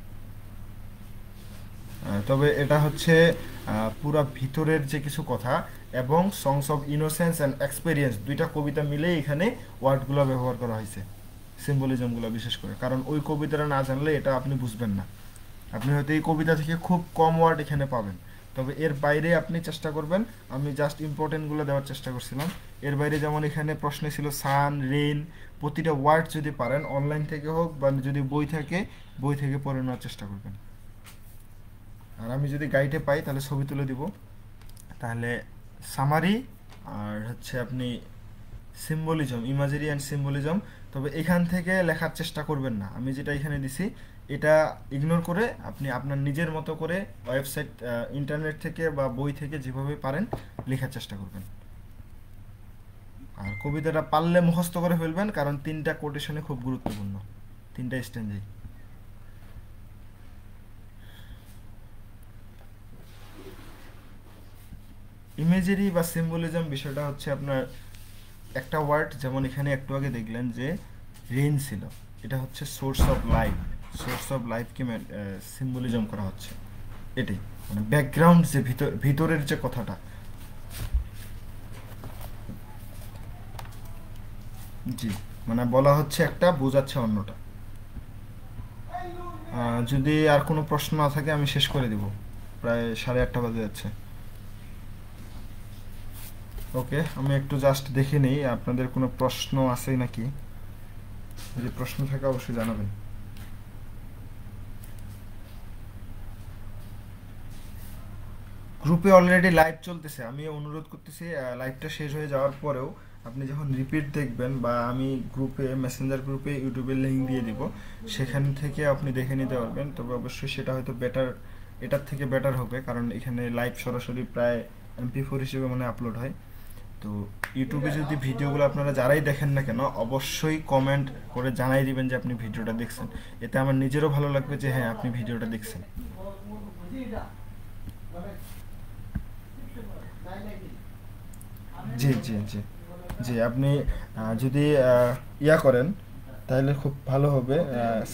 Speaker 1: তবে এটা হচ্ছে পুরা ভিতরের যে কিছু কথা, এবং সংস অফ ইনোসেন্স অ্যান্ড এক্সপেরিয়েন্স, দুইটা কবিতা মিলেই এখানে ওয়ার্ডগুলো ব্যবহার করা হয়েছে, সিম্বলিজমগুলো বিশেষ করে। কারণ ওই কবিতাটা না জানলে এটা আপনি বুঝবেন না। আপনি হয়তো এই কবিতা থেকে খুব কম ওয়ার্ড এখানে পাবেন, তবে এর বাইরে আপনি চেষ্টা করবেন। আমি জাস্ট ইম্পর্টেন্টগুলো দেওয়ার চেষ্টা করছিলাম। এর বাইরে যেমন এখানে প্রশ্নে ছিল সান, রেইন, প্রতিটা ওয়ার্ড যদি পারেন, অনলাইন থেকে হোক বা যদি বই থাকে, বই থেকে পড়ে নেওয়ার চেষ্টা করবেন। আর আমি যদি গাইডে পাই তাহলে ছবি তুলে দিব। তাহলে সামারি আর হচ্ছে আপনি সিম্বলিজম, ইমাজারি অ্যান্ড সিম্বলিজম। তবে এখান থেকে লেখার চেষ্টা করবেন না, আমি যেটা এখানে দিছি এটা ইগনোর করে আপনি আপনার নিজের মতো করে ওয়েবসাইট, ইন্টারনেট থেকে বা বই থেকে যেভাবে পারেন লেখার চেষ্টা করবেন। আর কবিতাটা পারলে মুখস্থ করে ফেলবেন, কারণ 3টা কোটেশনে খুব গুরুত্বপূর্ণ, 3টা স্ট্যান্ডাই। ইমেজারি বা সিম্বলিজম বিষয়টা হচ্ছে আপনার একটা ওয়ার্ড, যেমন এখানে একটু আগে দেখলেন যে রেইন ছিল, এটা হচ্ছে source of life. Source of লাইফকে সিম্বলিজম করা হচ্ছে, এটাই মানে ব্যাকগ্রাউন্ড, যে ভিতরের যে কথাটা। জি, মানে বলা হচ্ছে একটা, বোঝাচ্ছে অন্যটা। যদি আর কোনো প্রশ্ন না থাকে আমি শেষ করে দিব, প্রায় 8:30 বাজে যাচ্ছে। ওকে, আমি একটু জাস্ট দেখে নিই আপনাদের কোনো প্রশ্ন আছে নাকি। যদি প্রশ্ন থাকে অবশ্যই জানাবেন। গ্রুপে অলরেডি লাইভ চলতেছে, আমি অনুরোধ করতেছি লাইভটা শেষ হয়ে যাওয়ার পরেও আপনি যখন রিপিট দেখবেন, বা আমি গ্রুপে, মেসেঞ্জার গ্রুপে ইউটিউবের লিঙ্ক দিয়ে দিব, সেখান থেকে আপনি দেখে নিতে পারবেন। তবে অবশ্যই সেটা হয়তো বেটার, এটার থেকে বেটার হবে, কারণ এখানে লাইভ সরাসরি প্রায় MP4 হিসেবে মানে আপলোড হয়। তো ইউটিউবে যদি ভিডিওগুলো আপনারা যারাই দেখেন না কেন অবশ্যই কমেন্ট করে জানাই দিবেন যে আপনি ভিডিওটা দেখছেন, এতে আমার নিজেরও ভালো লাগবে যে হ্যাঁ আপনি ভিডিওটা দেখছেন। জি জি জি জি, আপনি যদি ইয়া করেন তাহলে খুব ভালো হবে।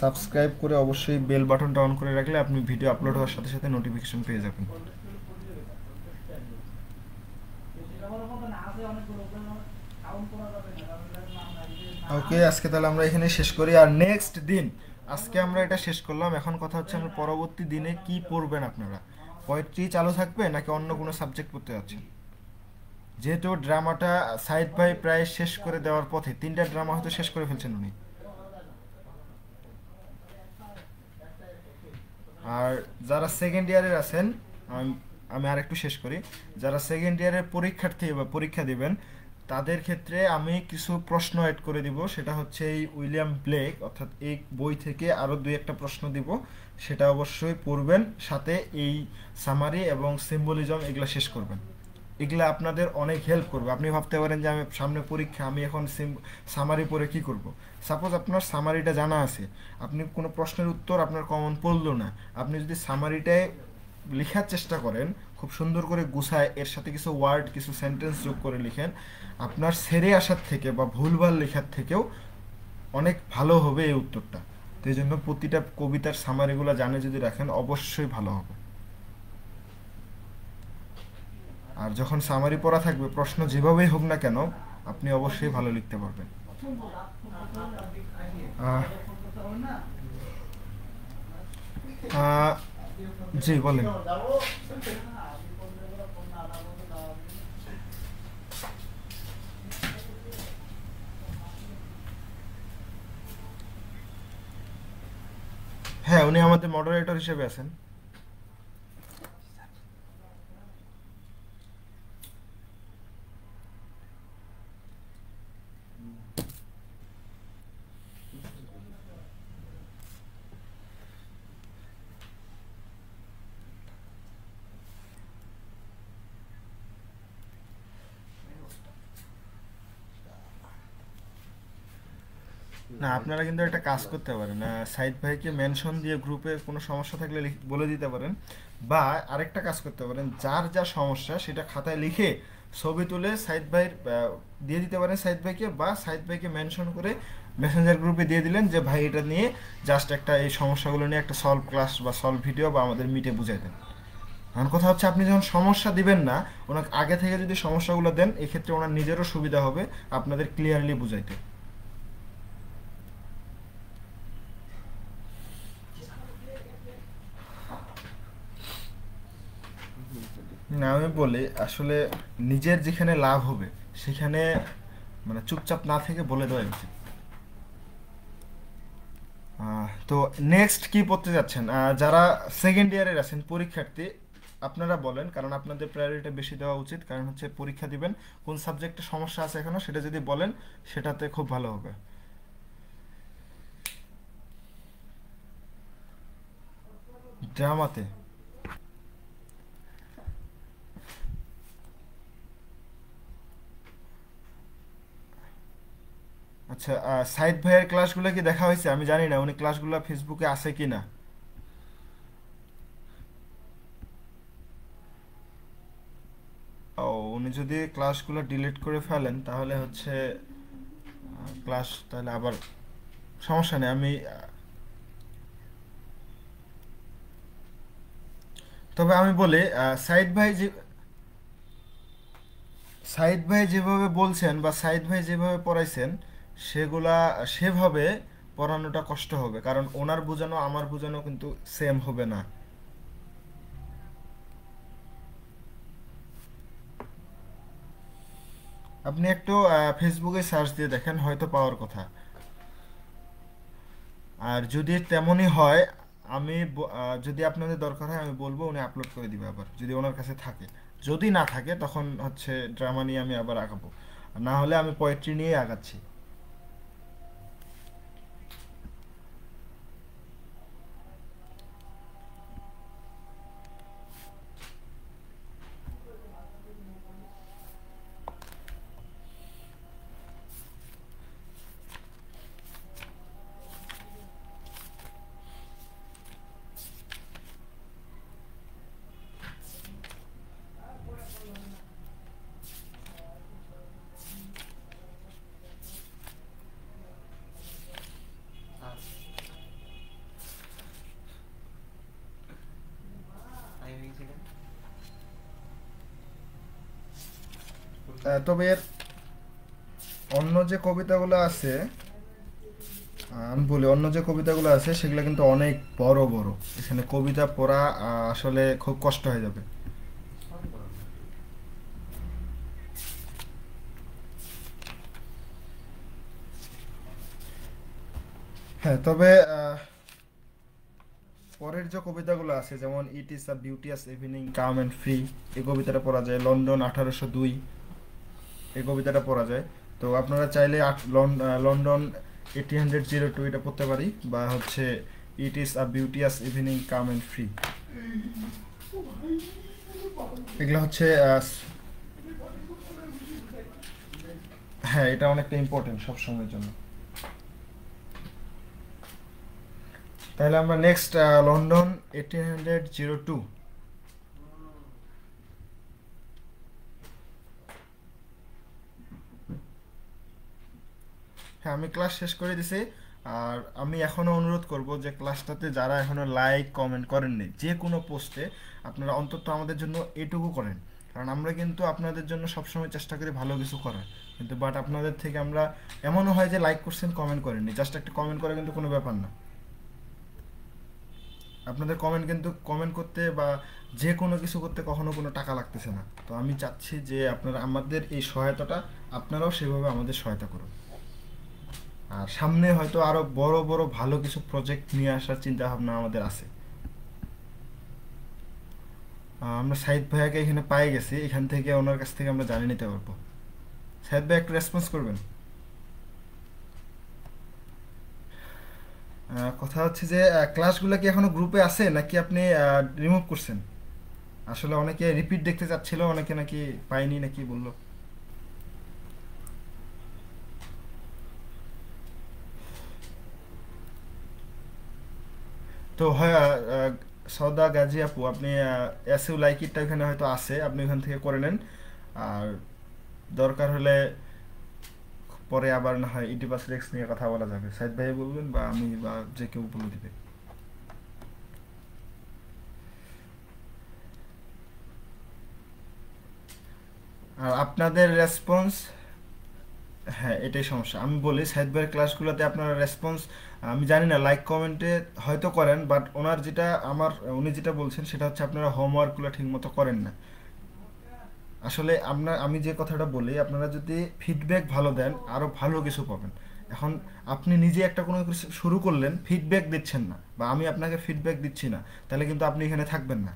Speaker 1: সাবস্ক্রাইব করে অবশ্যই বেল বাটনটা অন করে রাখলে আপনি ভিডিও আপলোড হওয়ার সাথে সাথে নোটিফিকেশন পেয়ে যাবেন। ওকে, আজকে তাহলে আমরা এখানে শেষ করি। আর নেক্সট দিন, আজকে আমরা এটা শেষ করলাম, এখন কথা হচ্ছে আমরা পরবর্তী দিনে কি পড়বেন আপনারা। পোয়েট্রি চালু থাকবে নাকি অন্য কোনো সাবজেক্ট পড়তে যাচ্ছেন? যেহেতু ড্রামাটা সাইদ ভাই প্রায় শেষ করে দেওয়ার পথে, 3টা ড্রামা হয়তো শেষ করে ফেলছেন উনি। আর যারা সেকেন্ড ইয়ারের আছেন, আমি আমি আর একটু শেষ করি, যারা সেকেন্ড ইয়ারের পরীক্ষার্থী বা পরীক্ষা দিবেন তাদের ক্ষেত্রে আমি কিছু প্রশ্ন অ্যাড করে দিব। সেটা হচ্ছে এই উইলিয়াম ব্লেক অর্থাৎ এই বই থেকে আরও দুই একটা প্রশ্ন দিব, সেটা অবশ্যই পড়বেন, সাথে এই সামারি এবং সিম্বলিজম এগুলো শেষ করবেন। এগুলো আপনাদের অনেক হেল্প করবে। আপনি ভাবতে পারেন যে আমি সামনে পরীক্ষা, আমি এখন সামারি পড়ে কি করব। সাপোজ আপনার সামারিটা জানা আছে, আপনি কোনো প্রশ্নের উত্তর আপনার কমন পড়লো না, আপনি যদি সামারিটায় লেখার চেষ্টা করেন খুব সুন্দর করে গুছায়, এর সাথে কিছু ওয়ার্ড কিছু সেন্টেন্স যোগ করে লিখেন, আপনার সেরে আসার থেকে বা ভুলভাল লেখার থেকেও অনেক ভালো হবে এই উত্তরটা। তো এই জন্য প্রতিটা কবিতার সামারিগুলো জানে যদি রাখেন অবশ্যই ভালো হবে। আর যখন সামারি পড়া থাকবে প্রশ্ন যেভাবেই হোক না কেন আপনি অবশ্যই ভালো লিখতে পারবেন। আহ, আহ, জি বলেন। হ্যাঁ, উনি আমাদের মডারেটর হিসেবে আছেন। না, আপনারা কিন্তু একটা কাজ করতে পারেন, সাইদ ভাইকে মেনশন দিয়ে গ্রুপে কোনো সমস্যা থাকলে বলে দিতে পারেন। বা আরেকটা কাজ করতে পারেন, যার যা সমস্যা সেটা খাতায় লিখে ছবি তুলে সাইদ ভাইয়ের দিয়ে দিতে পারেন সাইদ ভাইকে, বা সাইদ ভাইকে মেনশন করে মেসেঞ্জার গ্রুপে দিয়ে দিলেন যে ভাই এটা নিয়ে জাস্ট একটা এই সমস্যাগুলো নিয়ে একটা সলভ ক্লাস বা সলভ ভিডিও বা আমাদের মিটে বুঝাই দেন। এখন কথা হচ্ছে আপনি যখন সমস্যা দিবেন না, ওনাকে আগে থেকে যদি সমস্যাগুলো দেন এক্ষেত্রে ওনার নিজেরও সুবিধা হবে আপনাদের ক্লিয়ারলি বুঝাইতে। না, আমি বলি আসলে নিজের যেখানে লাভ হবে সেখানে মানে চুপচাপ না থেকে বলে দেওয়া উচিত। তো নেক্সট কি পড়তে যাচ্ছেন? যারা সেকেন্ড ইয়ারের আছেন পরীক্ষার্থী, আপনারা বলেন, কারণ আপনাদের প্রায়োরিটি বেশি দেওয়া উচিত, কারণ হচ্ছে পরীক্ষা দিবেন, কোন সাবজেক্টে সমস্যা আছে এখনো সেটা যদি বলেন সেটাতে খুব ভালো হবে। ড্রামাতে? আচ্ছা, সাইদ ভাইয়ের ক্লাসগুলো কি দেখা হয়েছে? আমি জানি না উনি ক্লাসগুলো ফেসবুকে আছে কি না। ও, উনি যদি ক্লাসগুলো ডিলিট করে ফেলেন তাহলে হচ্ছে ক্লাস তাহলে আবার সমস্যা নেই। আমি তবে আমি বলি সাইদ ভাই যেভাবে বলছেন বা সাইদ ভাই যেভাবে পড়াইছেন সেগুলা সেভাবে পড়ানোটা কষ্ট হবে, কারণ ওনার বোঝানো আমার বোঝানো কিন্তু সেম হবে না। আপনি একটু ফেসবুকে সার্চ দিয়ে দেখেন, হয়তো পাওয়ার কথা। আর যদি তেমনই হয় যদি আপনাদের দরকার হয় আমি বলবো উনি আপলোড করে দিবে আবার, যদি ওনার কাছে থাকে। যদি না থাকে তখন হচ্ছে ড্রামা নিয়ে আমি আবার আগাবো, আর না হলে আমি পোয়েট্রি নিয়েই আগাচ্ছি। তবে এর অন্য যে কবিতাগুলো আছে, আমি বলি অন্য যে কবিতাগুলো আছে সেগুলো কিন্তু অনেক বড় বড়। এখানে কবিতা পড়া আসলে খুব কষ্ট হয়ে যাবে। হ্যাঁ, তবে পরের যে কবিতাগুলো আছে যেমন it is a beauteous evening calm and free, এই কবিতাটা পড়া যায়। লন্ডন 1802, এই কবিতাটা পড়া যায়। তো আপনারা চাইলে লন্ডন 1802 এটা পড়তে পারি, বা হচ্ছে it is a beauteous evening calm and free. এগুলো হচ্ছে হ্যাঁ, এটা অনেকটা ইম্পর্টেন্ট সব সময়ের জন্য। তাহলে আমরা নেক্সট লন্ডন 1802। হ্যাঁ, আমি ক্লাস শেষ করে দিছি। আর আমি এখনো অনুরোধ করব যে ক্লাসটাতে যারা এখনো লাইক কমেন্ট করেননি যে কোনো পোস্টে, আপনারা অন্তত আমাদের জন্য এটুকু করেন। কারণ আমরা কিন্তু আপনাদের জন্য সবসময় চেষ্টা করি ভালো কিছু করার, কিন্তু বাট আপনাদের থেকে আমরা, এমনও হয় যে লাইক করছেন কমেন্ট করেননি, জাস্ট একটা কমেন্ট করা কিন্তু কোনো ব্যাপার না। আপনাদের কমেন্ট কিন্তু কমেন্ট করতে বা যে কোনো কিছু করতে কখনো কোনো টাকা লাগতেছে না। তো আমি চাচ্ছি যে আপনারা আমাদের এই সহায়তাটা, আপনারাও সেভাবে আমাদের সহায়তা করুন। আর সামনে হয়তো আরো বড় বড় ভালো কিছু প্রজেক্ট নিয়ে আসার চিন্তা ভাবনা আমাদের আছে। আমরা সাইদ ভাইয়াকে এখানে পাই গেছি, এখান থেকে ওনার কাছ থেকে আমরা জানিয়ে নিতে পারবো। সাইদ ভাই একটু রেসপন্স করবেন। কথা হচ্ছে যে ক্লাসগুলো কি এখনো গ্রুপে আছে নাকি আপনি রিমুভ করছেন? আসলে অনেকে রিপিট দেখতে চাচ্ছিল, অনেকে নাকি পায়নি নাকি বললো। তো হয় সৌদা গাজী আপু, আপনি এসইউ লাইকিটটা ওখানে হয়তো আছে, আপনি ওখান থেকে করে নেন। আর দরকার হলে পরে আবার না হয় ইটিপাস রেক্স নিয়ে কথা বলা যাবে, সাইদ ভাই বলবেন বা আমি বা যে কেউ বলে দিবে। আর আপনাদের রেসপন্স, হ্যাঁ এটাই সমস্যা। আমি বলি সাইদ ভাইয়ের ক্লাসগুলোতে আপনারা রেসপন্স, আমি জানি না লাইক কমেন্টে হয়তো করেন, বাট ওনার যেটা উনি যেটা বলছেন সেটা হচ্ছে আপনারা হোমওয়ার্কগুলো ঠিক মতো করেন না। আসলে আমি যে কথাটা বলি, আপনারা যদি ফিডব্যাক ভালো দেন আরো ভালো কিছু পাবেন। এখন আপনি নিজে একটা কোনো কিছু শুরু করলেন, ফিডব্যাক দিচ্ছেন না, বা আমি আপনাকে ফিডব্যাক দিচ্ছি না, তাহলে কিন্তু আপনি এখানে থাকবেন না।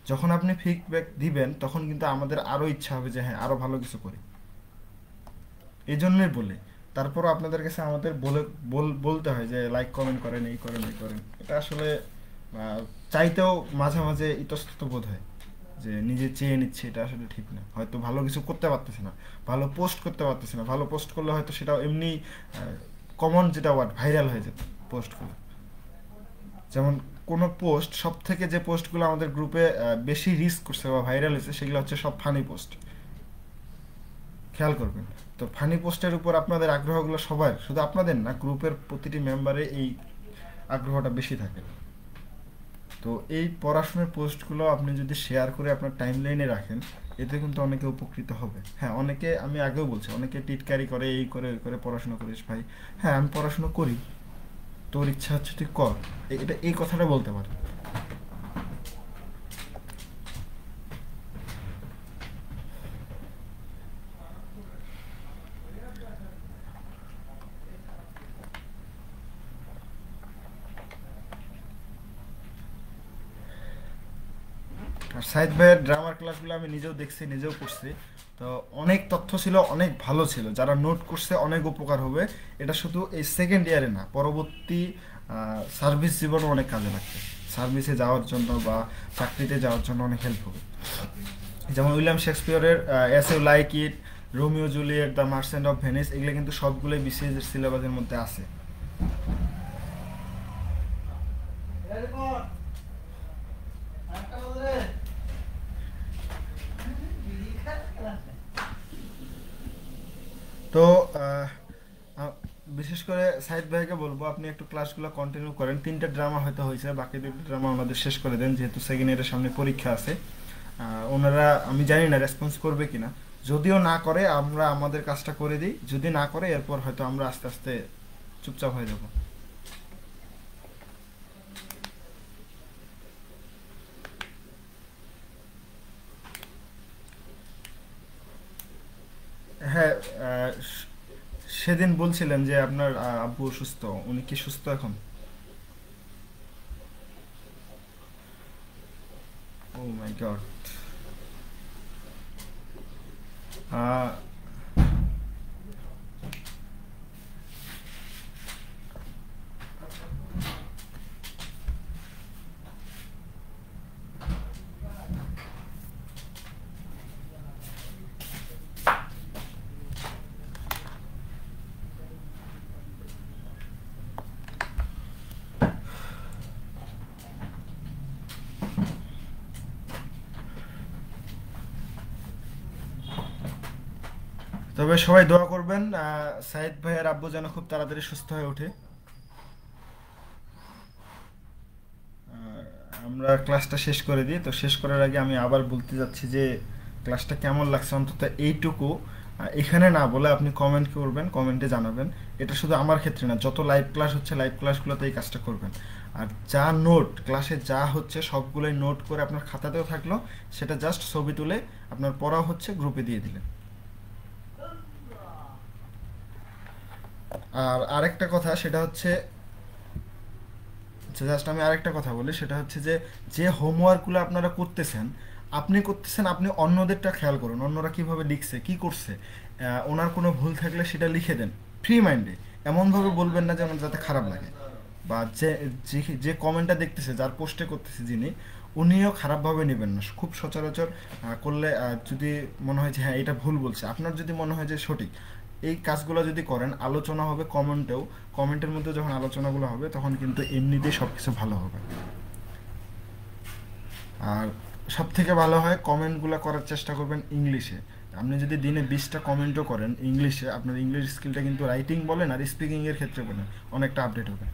Speaker 1: যখন আপনি ফিডব্যাক দিবেন তখন কিন্তু আমাদের আরো ইচ্ছা হবে যে হ্যাঁ আরো ভালো কিছু করি। এই জন্যই বলি। তারপরও আপনাদের কাছে আমাদের বলতে হয় যে লাইক কমেন্ট করেন, এই করেন, এই করেন। এটা আসলে চাইতেও মাঝে মাঝে ইতস্তত বোধ হয় যে নিজে চেয়ে নিচ্ছে, এটা আসলে ঠিক না। হয়তো ভালো কিছু করতে পারতেছে না, ভালো পোস্ট করতে পারতেছে না, ভালো পোস্ট করলে হয়তো সেটা এমনি কমন যেটা ওয়ার্ড ভাইরাল হয়ে যেত পোস্টগুলো। যেমন কোনো পোস্ট, সব থেকে যে পোস্টগুলো আমাদের গ্রুপে বেশি রিস্ক করছে বা ভাইরাল হয়েছে সেগুলো হচ্ছে সব ফানি পোস্ট, খেয়াল করবেন। তো ফানি পোস্টের উপর আপনাদের আগ্রহগুলো সবার, শুধু আপনাদের না, গ্রুপের প্রতিটি মেম্বারে এই আগ্রহটা বেশি থাকে। তো এই পড়াশোনার পোস্টগুলো আপনি যদি শেয়ার করে আপনার টাইম লাইনে রাখেন, এতে কিন্তু অনেকে উপকৃত হবে। হ্যাঁ, অনেকে, আমি আগেও বলছি, অনেকে টিটকারি করে, এই করে ওই করে, পড়াশোনা করিস ভাই। হ্যাঁ, আমি পড়াশোনা করি, তোর ইচ্ছা হচ্ছে তুই কর, এটা এই কথাটা বলতে পারে। আর সাইদ ভাইয়ের ড্রামার ক্লাসগুলো আমি নিজেও দেখছি, নিজেও পড়ছি। তো অনেক তথ্য ছিল, অনেক ভালো ছিল। যারা নোট করছে অনেক উপকার হবে। এটা শুধু এই সেকেন্ড ইয়ারে না, পরবর্তী সার্ভিস জীবনে অনেক কাজে লাগবে। সার্ভিসে যাওয়ার জন্য বা চাকরিতে যাওয়ার জন্য অনেক হেল্প হবে। যেমন উইলিয়াম শেক্সপিয়রের As You Like It, Romeo Juliet, The Merchant of Venice, এগুলো কিন্তু সবগুলোই বিসিএস এর সিলেবাসের মধ্যে আছে। তো আহ, আ- বিশেষ করে সাইদ ভাইকে বলবো আপনি একটু ক্লাসগুলো কন্টিনিউ করেন। 3টা ড্রামা হয়তো হয়েছে, বাকি 2টা ড্রামা ওনাদের শেষ করে দেন, যেহেতু সেকেন্ড ইয়ারের সামনে পরীক্ষা আছে। ওনারা, আমি জানি না রেসপন্স করবে কিনা, যদিও না করে আমরা আমাদের কাজটা করে দিই, যদি না করে এরপর হয়তো আমরা আস্তে আস্তে চুপচাপ হয়ে যাব। হ্যাঁ, সেদিন বলছিলেন যে আপনার আব্বু অসুস্থ, উনি কি সুস্থ এখন? ও মাই গড। তবে সবাই দোয়া করবেন সাইদ ভাইয়ের আব্বু যেন খুব তাড়াতাড়ি সুস্থ হয়ে ওঠে। আমরা ক্লাসটা শেষ করে দিই। তো শেষ করার আগে আমি আবার বলতে যাচ্ছি যে ক্লাসটা কেমন লাগছে অন্তত এইটুকু এখানে না বলে আপনি কমেন্ট করবেন, কমেন্টে জানাবেন। এটা শুধু আমার ক্ষেত্রে না, যত লাইভ ক্লাস হচ্ছে লাইভ ক্লাসগুলোতে এই কাজটা করবেন। আর যা নোট ক্লাসে যা হচ্ছে সবগুলোই নোট করে আপনার খাতাতেও থাকলো, সেটা জাস্ট ছবি তুলে আপনার পড়া হচ্ছে গ্রুপে দিয়ে দিলেন। আর আরেকটা কথা সেটা হচ্ছে, জাস্ট আমি আরেকটা কথা বলি, সেটা হচ্ছে যে যে হোমওয়ার্কগুলো আপনারা করতেছেন, আপনি অন্যদেরটা খেয়াল করুন, অন্যরা কিভাবে লিখছে কি করছে। ওনার কোনো ভুল থাকলে সেটা লিখে দেন ফ্রি মাইন্ডে। এমনভাবে বলবেন না যেমন যাতে খারাপ লাগে, বা যে যে যে কমেন্টটা দেখতেছে, যার পোস্টে করতেছে যিনি, উনিও খারাপভাবে নেবেন না। খুব সচরাচর করলে যদি মনে হয় যে হ্যাঁ এটা ভুল বলছে, আপনার যদি মনে হয় যে সঠিক, এই কাজগুলো যদি করেন, আলোচনা হবে কমেন্টেও, কমেন্টের মধ্যে যখন আলোচনাগুলো হবে তখন কিন্তু এমনিতেই সব কিছু ভালো হবে। আর সব থেকে ভালো হয় কমেন্টগুলো করার চেষ্টা করবেন ইংলিশে। আপনি যদি দিনে 20টা কমেন্টও করেন ইংলিশে, আপনার ইংলিশ স্কিলটা কিন্তু রাইটিং বলেন আর স্পিকিংয়ের ক্ষেত্রে বলেন অনেকটা আপডেট হবে।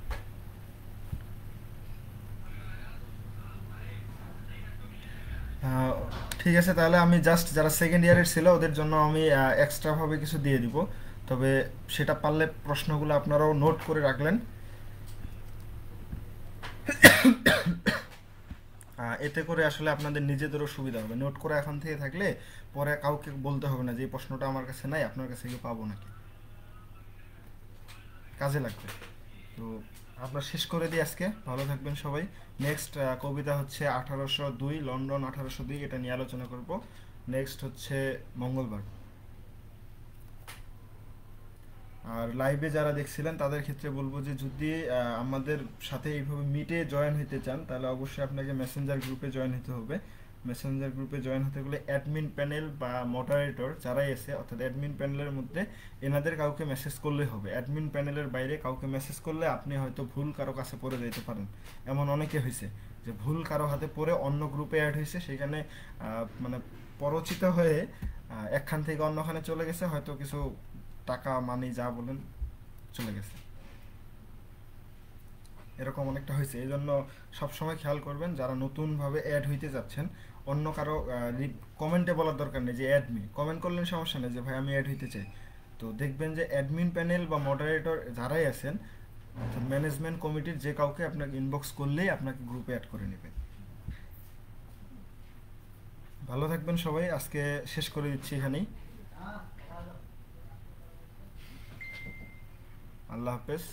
Speaker 1: আহ, ঠিক আছে, তাহলে আমি জাস্ট যারা সেকেন্ড ইয়ারের ছিল ওদের জন্য আমি এক্সট্রাভাবে কিছু দিয়ে দিব। তবে সেটা পারলে প্রশ্নগুলো আপনারাও নোট করে রাখলেন। এতে করে আসলে আপনাদের নিজেদেরও সুবিধা হবে, নোট করে এখন থেকে থাকলে পরে কাউকে বলতে হবে না যে এই প্রশ্নটা আমার কাছে নাই, আপনার কাছে গিয়ে পাবো নাকি, কাজে লাগবে। তো আমরা শেষ করে দিই আজকে, ভালো থাকবেন সবাই। নেক্সট কবিতা হচ্ছে 1802, লন্ডন 1802, এটা নিয়ে আলোচনা করব নেক্সট হচ্ছে মঙ্গলবার। আর লাইভে যারা দেখছিলেন তাদের ক্ষেত্রে বলবো যে যদি আমাদের সাথে এইভাবে মিটে জয়েন হতে চান তাহলে অবশ্যই আপনাকে মেসেঞ্জার গ্রুপে জয়েন হতে হবে। মেসেঞ্জার গ্রুপে জয়েন হতে গেলে অ্যাডমিন প্যানেল বা মডারেটর যারাই আছে, অর্থাৎ অ্যাডমিন প্যানেলের মধ্যে এনাদের কাউকে মেসেজ করলেই হবে। অ্যাডমিন প্যানেলের বাইরে কাউকে মেসেজ করলে আপনি হয়তো ভুল কারো কাছে পড়ে যেতে পারেন। এমন অনেকে হয়েছে যে ভুল কারো হাতে পড়ে অন্য গ্রুপে অ্যাড হয়েছে, সেখানে মানে পরচিত হয়ে একখান থেকে অন্যখানে চলে গেছে, হয়তো কিছু টাকা মানি যা বলেন চলে গেছে। এরকম অনেকটা হয়েছে। এই জন্য সবসময় খেয়াল করবেন যারা নতুনভাবে অ্যাড হইতে যাচ্ছেন, অন্য কারো কমেন্টে বলার দরকার নেই যে অ্যাডমি, কমেন্ট করলেন সমস্যা নেই যে ভাই আমি অ্যাড হইতে চাই। তো দেখবেন যে অ্যাডমিন প্যানেল বা মডারেটর যারাই আছেন, ম্যানেজমেন্ট কমিটির যে কাউকে আপনাকে ইনবক্স করলেই আপনাকে গ্রুপে অ্যাড করে নেবে। ভালো থাকবেন সবাই, আজকে শেষ করে দিচ্ছি এখানেই। আল্লাহ হাফেজ।